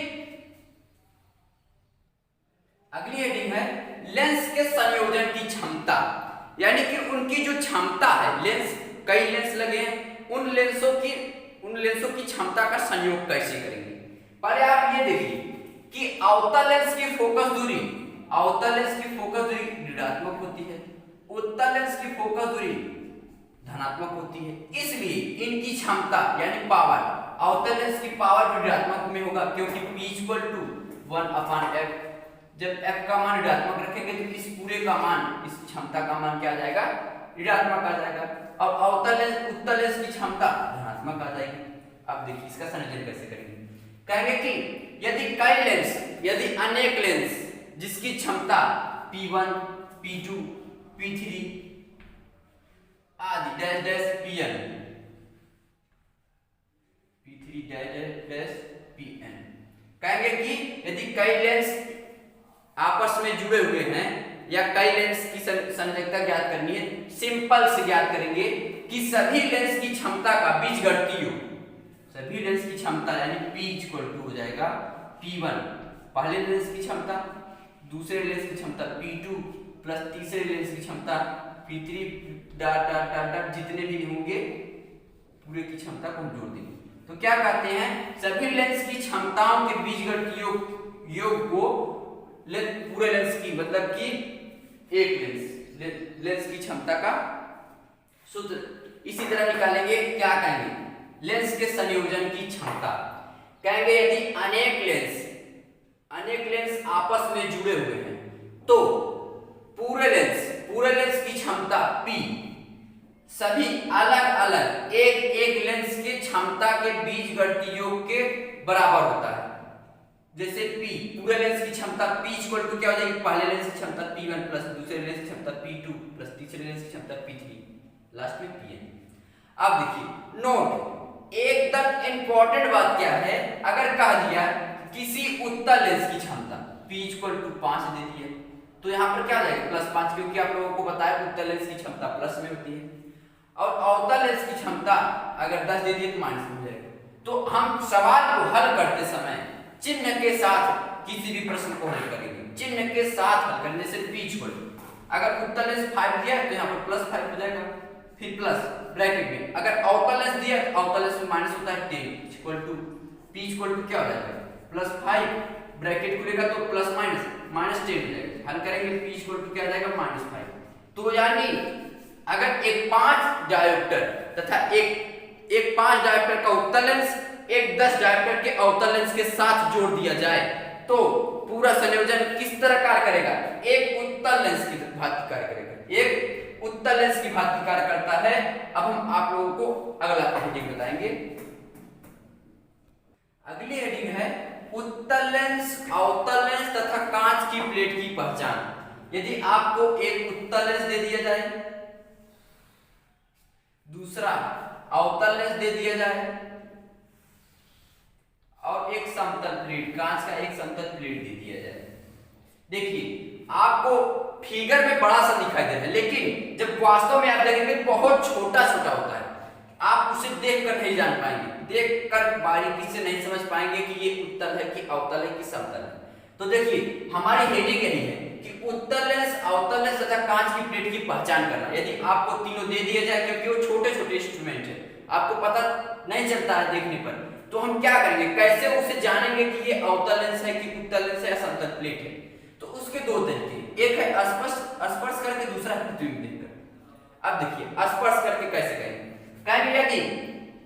अगली हेडिंग है लेंस के संयोजन की क्षमता, यानी कि उनकी जो क्षमता है, लेंस कई लेंस लगे हैं, उन लेंसों की क्षमता का संयोग कैसे करेंगे। पहले आप ये देखिए कि अवतल लेंस की फोकस दूरी ऋणात्मक होती है, उत्तल लेंस की फोकस दूरी धनात्मक होती है, इसलिए इनकी क्षमता यानी पावर, अवतल लेंस की पावर ऋणात्मक में होगा, क्योंकि P = 1/f। जब f का मान ऋणात्मक रखेंगे तो इस पूरे का मान, इस क्षमता का मान क्या आ जाएगा, ऋणात्मक आ जाएगा, और उत्तल लेंस की क्षमता धनात्मक आ जाएगी। अब देखिए इसका संयोजन कैसे करेंगे। कहेंगे कि यदि अनेक लेंस जिसकी क्षमता P1, P2, P3 आदि dash dash Pn, P3 dash dash Pn, कहेंगे कि यदि कई लेंस आपस में जुड़े हुए हैं या कई लेंस की संयोजकता ज्ञात करनी है, सिंपल से ज्ञात करेंगे कि सभी लेंस की क्षमता का बीजगणितीय योग, सभी लेंस की क्षमता यानी P = हो जाएगा P1 पहले लेंस की क्षमता, दूसरे लेंस की क्षमता P2 प्लस तीसरे लेंस की क्षमता P3 dot dot dot dot जितने भी होंगे पूरे की क्षमता को हम जोड़ देंगे। तो क्या कहते हैं, सभी लेंस की क्षमताओं के बीजगणितीय योग को पूरे लेंस की, मतलब कि एक लेंस की क्षमता का सूत्र इसी तरह निकालेंगे। क्या कहेंगे, लेंस के संयोजन की क्षमता, कहेंगे यदि अनेक लेंस आपस में जुड़े हुए हैं तो पूरे लेंस की क्षमता P सभी अलग अलग एक लेंस की क्षमता के बीजगणितीय योग के बराबर होता है। जैसे P पूरे लेंस की क्षमता P = क्या हो जाएगी, पहले लेंस की क्षमता P1 प्लस दूसरे लेंस की क्षमता P2 प्लस तीसरे लेंस की क्षमता P3 लास्ट में Pn। अब देखिए नोट, एकदम इंपॉर्टेंट बात क्या है, अगर कह दिया किसी उत्तल लेंस की क्षमता P = 5 दे दिया तो यहाँ पर क्या आ जाएगा +5, क्योंकि आप लोगों को बताया उत्तल लेंस की क्षमता प्लस में होती है, और अवतल लेंस की क्षमता अगर 10 दे दिए तो माइनस में हो जाएगा। तो हम सवाल को हल करते समय चिन्ह के साथ किसी भी प्रश्न को हल करेंगे, चिन्ह के साथ हल करने से P = अगर उत्तल लेंस 5 दिया तो यहाँ पर +5 हो जाएगा, फिर प्लस ब्रैकेट में, अगर अवतल लेंस दिया तो अवतल लेंस में माइनस होता है 10 = P = क्या हो जाएगा +5 ब्रैकेट खुलेगा तो प्लस माइनस -10 हो जाएगा, हल करेंगे P = क्या आ जाएगा -5। तो यानी अगर एक 5 डायोप्टर तथा एक 5 डायोप्टर का उत्तल लेंस एक 10 डायोप्टर के अवतल लेंस के साथ जोड़ दिया जाए तो पूरा संयोजन किस तरह कार्य करेगा, एक उत्तल लेंस की भांति कार्य करेगा, एक उत्तल लेंस की भांति कार्य करता है। अब हम आप लोगों को अगला हेडिंग बताएंगे। अगली हेडिंग है उत्तल लेंस, अवतल लेंस तथा कांच की प्लेट की पहचान। यदि आपको एक उत्तल लेंस दे दिया जाए, दूसरा अवतल लेंस दे दिया जाए और एक समतल प्लेट, कांच का एक समतल प्लेट दे दिया जाए, देखिए आपको फिगर में बड़ा सा दिखाई दे रहा है, लेकिन जब वास्तव में आप देखेंगे बहुत छोटा छोटा होता है, आप उसे देखकर नहीं जान पाएंगे, देखकर बारीकी से नहीं समझ पाएंगे कि ये उत्तल है कि अवतल है कि समतल है। तो देखिए हमारी हेडिंग यही है कि उत्तल लेंस, अवतल लेंस तथा कांच की प्लेट की पहचान करना। यदि आपको तीनों दे दिए जाए, क्योंकि वो छोटे छोटे इंस्ट्रूमेंट है, आपको पता नहीं चलता है देखने पर, तो हम क्या करेंगे, कैसे उसे जानेंगे कि ये अवतल लेंस है कि उत्तल लेंस है या समतल प्लेट है। तो उसके दो तरीके, एक है स्पर्श करके, दूसरा है प्रतिबिंब देखकर। अब देखिए स्पर्श करके कैसे करेंगे, कहेंगे यदि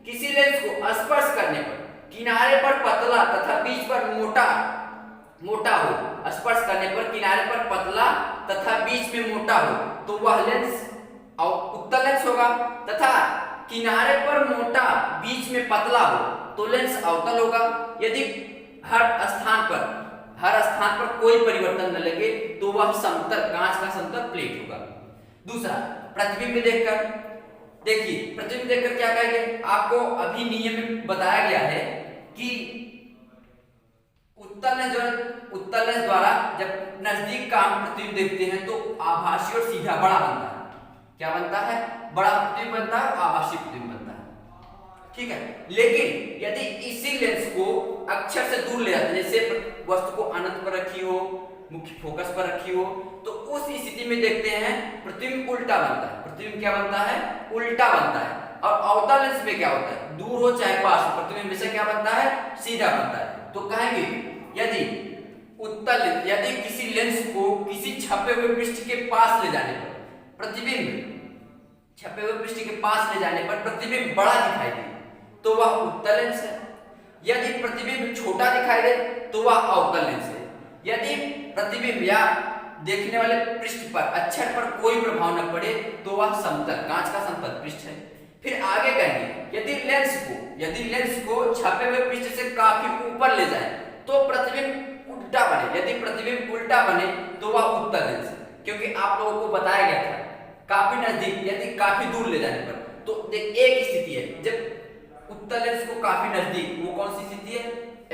किसी लेंस को स्पर्श करने पर किनारे पर पतला तथा बीच पर मोटा हो, स्पर्श करने पर किनारे पर पतला तथा बीच में मोटा हो तो वह लेंस उत्तल लेंस होगा, तथा किनारे पर मोटा बीच में पतला हो तो लेंस अवतल होगा। यदि हर स्थान पर कोई परिवर्तन न लगे तो वह समतल, कांच का समतल प्लेट होगा। दूसरा प्रतिबिंब देखकर, देखिए प्रतिबिंब देखकर क्या कहेंगे, आपको अभी नियम में बताया गया है कि उत्तल लेंस द्वारा जब नजदीक का हम प्रतिबिंब देखते हैं तो आभासी और सीधा बड़ा बनता है। क्या बनता है, बड़ा प्रतिबिंब बनता है और आभासी प्रतिबिंब बनता है। ठीक है। लेकिन यदि इसी लेंस को अक्षर से दूर ले जाते हैं, जैसे वस्तु को अनंत पर रखी हो, मुख्य फोकस पर रखी हो, तो उस स्थिति में देखते हैं प्रतिबिंब उल्टा बनता है। प्रतिबिंब क्या बनता है? उल्टा बनता है। और अवतल लेंस में क्या होता है? दूर हो चाहे पास हो, प्रतिबिंब हमेशा क्या बनता है? सीधा बनता है। तो कहेंगे यदि उत्तल, यदि किसी लेंस को किसी छपे हुए पृष्ठ के पास ले जाने पर प्रतिबिंब, छपे हुए पृष्ठ के पास ले जाने पर प्रतिबिंब बड़ा दिखाई दे तो वह उत्तल लेंस है। यदि प्रतिबिंब छोटा दिखाई दे तो वह अवतल लेंस है। यदि प्रतिबिंब या देखने वाले पृष्ठ पर अक्षर पर कोई प्रभाव न पड़े तो वह समतल, कांच का समतल पृष्ठ है। फिर आगे कहेंगे यदि लेंस को छपे हुए पृष्ठ से काफी ऊपर ले जाए तो प्रतिबिंब उल्टा बने। यदि प्रतिबिंब उल्टा बने तो वह उत्तल लेंस है, क्योंकि आप लोगों को बताया गया था काफी नजदीक, यदि काफी दूर ले जाने पर। तो एक स्थिति है जब उत्तल लेंस को काफी नजदीक, वो कौन सी स्थिति है?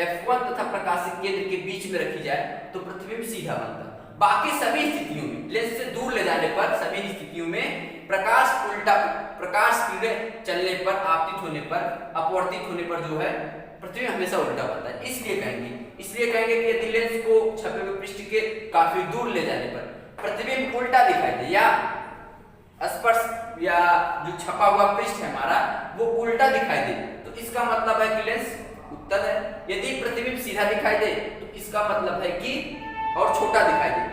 F1 तथा प्रकाशिक केंद्र के बीच में रखी जाए तो प्रतिबिंब सीधा बनता है। बाकी सभी स्थितियों में, लेंस से दूर ले जाने पर सभी स्थितियों में प्रकाश किरण चलने पर, आपतित होने पर, अपवर्तित होने पर जो है प्रतिबिंब हमेशा उल्टा बनता है। इसलिए कहेंगे कि यदि लेंस को छपे हुए पृष्ठ के काफी दूर ले जाने पर प्रतिबिंब उल्टा दिखाई दे या स्पर्श या जो छपा हुआ पृष्ठ है हमारा वो उल्टा दिखाई दे तो इसका मतलब है कि लेंस उत्तल है। यदि प्रतिबिंब सीधा दिखाई दे तो इसका मतलब है कि, और छोटा दिखाई दे,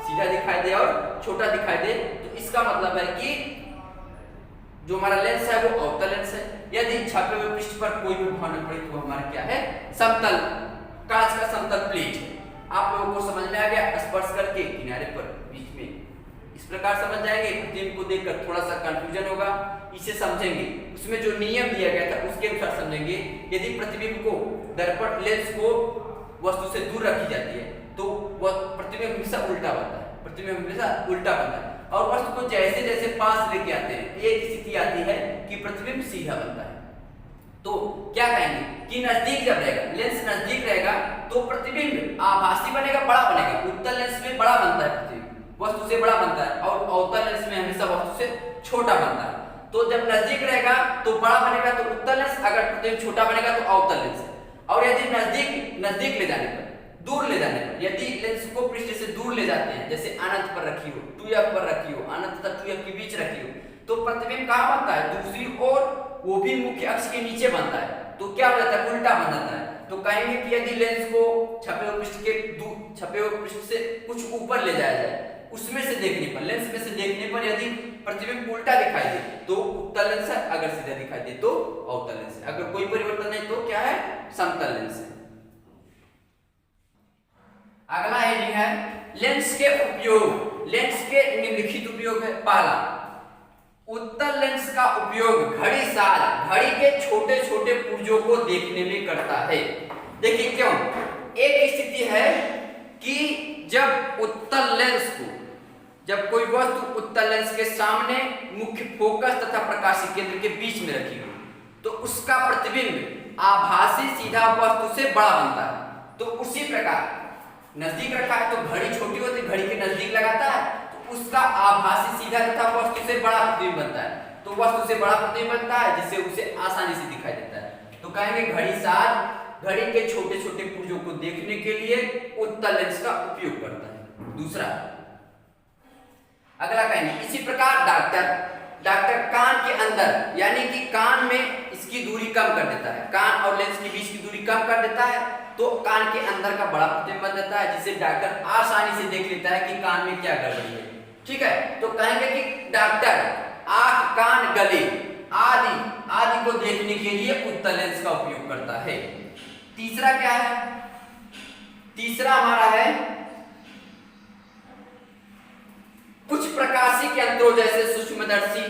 सीधा दिखाई दे और छोटा दिखाई दे तो इसका मतलब है कि जो हमारा लेंस है वो अवतल लेंस है। यदि छपे हुए पृष्ठ पर कोई भी प्रभाव न पड़े तो हमारा क्या है? समतल, कांच का समतल प्लेट है। आप लोगों को समझ में आ गया? स्पर्श करके किनारे पर बीच में इस प्रकार समझ जाएंगे। प्रतिबिंब को देखकर थोड़ा सा कंफ्यूजन होगा, इसे समझेंगे, उसमें जो नियम दिया गया था उसके अनुसार समझेंगे। यदि प्रतिबिंब को दर्पण लेंस को वस्तु से दूर रखी जाती है तो वह प्रतिबिंब हमेशा उल्टा बनता है, प्रतिबिंब हमेशा उल्टा बनता है। और वस्तु को जैसे जैसे पास लेके आते हैं एक स्थिति आती है कि प्रतिबिंब सीधा बनता है। तो क्या कहेंगे कि नजदीक जब रहेगा, लेंस नजदीक रहेगा तो प्रतिबिंब आभासी बनेगा, बड़ा बनेगा। उत्तल लेंस में बड़ा बनता है प्रतिबिंब, वस्तु से बड़ा बनता है, और अवतल लेंस में हमेशा वस्तु से छोटा बनता है। तो जब नजदीक रहेगा तो बड़ा बनेगा तो उत्तल लेंस, अगर प्रतिबिंब छोटा बनेगा तो अवतल लेंस है। और यदि नजदीक ले जाने पर, दूर ले जाने पर, यदि लेंस को पृष्ठ से दूर ले जाते हैं, जैसे अनंत पर रखी हो, 2f पर रखी हो, अनंत तथा 2f के बीच रखी हो, तो प्रतिबिंब कहाँ बनता है? दूसरी ओर, वो भी मुख्य अक्ष के नीचे बनता है। तो क्या हो जाता है? उल्टा बन जाता है। तो कहेंगे कि यदि लेंस को छपे हुए पृष्ठ से कुछ ऊपर ले जाया जाए, उसमें से देखने पर, लेंस में से देखने पर यदि प्रतिबिंब उल्टा दिखाई दे तो उत्तल लेंस है, अगर सीधा दिखाई दे तो अवतल लेंस है। अगर कोई परिवर्तन नहीं तो क्या है? समतल लेंस है। अगला हेडिंग है लेंस के उपयोग। लेंस के निम्नलिखित उपयोग है। पहला, उत्तल लेंस का उपयोग घड़ी साज, घड़ी के छोटे छोटे पुर्जों को देखने में करता है। देखिए क्यों? एक स्थिति है कि जब उत्तल लेंस को, जब कोई वस्तु उत्तल लेंस के सामने मुख्य फोकस तथा प्रकाशिक केंद्र के बीच में रखी हो तो उसका प्रतिबिंब आभासी सीधा वस्तु से बड़ा बनता है। तो उसी प्रकार नजदीक रखा है तो घड़ी छोटी होती, घड़ी के नजदीक लगाता है तो उसका आभासी सीधा तथा वस्तु से बड़ा प्रतिबिंब बनता है। तो वस्तु से बड़ा प्रतिबिंब बनता है जिससे उसे आसानी से दिखाई देता है। तो कहेंगे घड़ी साज घड़ी के छोटे छोटे पुर्जों को देखने के लिए उत्तल लेंस का उपयोग करता है। दूसरा, अगला कहेंगे इसी प्रकार डॉक्टर कान के अंदर, यानी कि कान में इसकी दूरी कम कर देता है, कान और लेंस के बीच की दूरी कम कर देता है तो कान के अंदर का बड़ा प्रतिबिंब बन जाता है, जिससे डॉक्टर आसानी से देख लेता है कि कान में क्या गड़बड़ी है। ठीक है, तो कहेंगे कि डॉक्टर आंख, कान, गले आदि को देखने के लिए उत्तल लेंस का उपयोग करता है। तीसरा क्या है? तीसरा हमारा है कुछ प्रकाशिक यंत्रों जैसे सूक्ष्मदर्शी,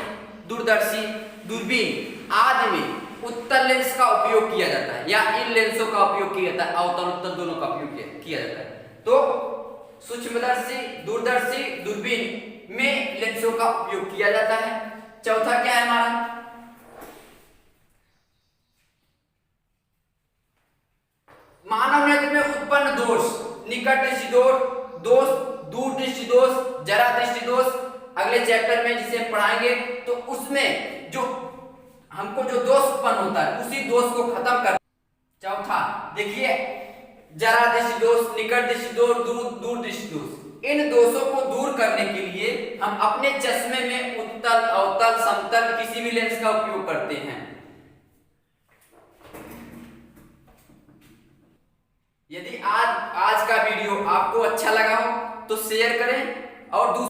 दूरदर्शी, दूरबीन आदि में उत्तल लेंस का उपयोग किया जाता है, या इन लेंसों का उपयोग किया जाता है, अवतल उत्तल दोनों का उपयोग किया जाता है। तो सूक्ष्मदर्शी, दूरदर्शी, दूरबीन में लेंसों का उपयोग किया जाता है। चौथा क्या है हमारा? मानव नेत्र में उत्पन्न दोष, निकट दृष्टि दोष, दूर दृष्टि दोष, जरा दृष्टि दोष, अगले चैप्टर में जिसे हम पढ़ाएंगे तो उसमें जो हमको जो दोष उत्पन्न होता है उसी दोष को खत्म कर। चौथा देखिए, जरादृष्टि दोष, निकट दृष्टि दोष, दूर दृष्टि दोष, इन दोषों को दूर करने के लिए हम अपने चश्मे में उत्तल, अवतल, समतल किसी भी लेंस का उपयोग करते हैं। यदि आज का वीडियो आपको अच्छा लगा हो तो शेयर करें और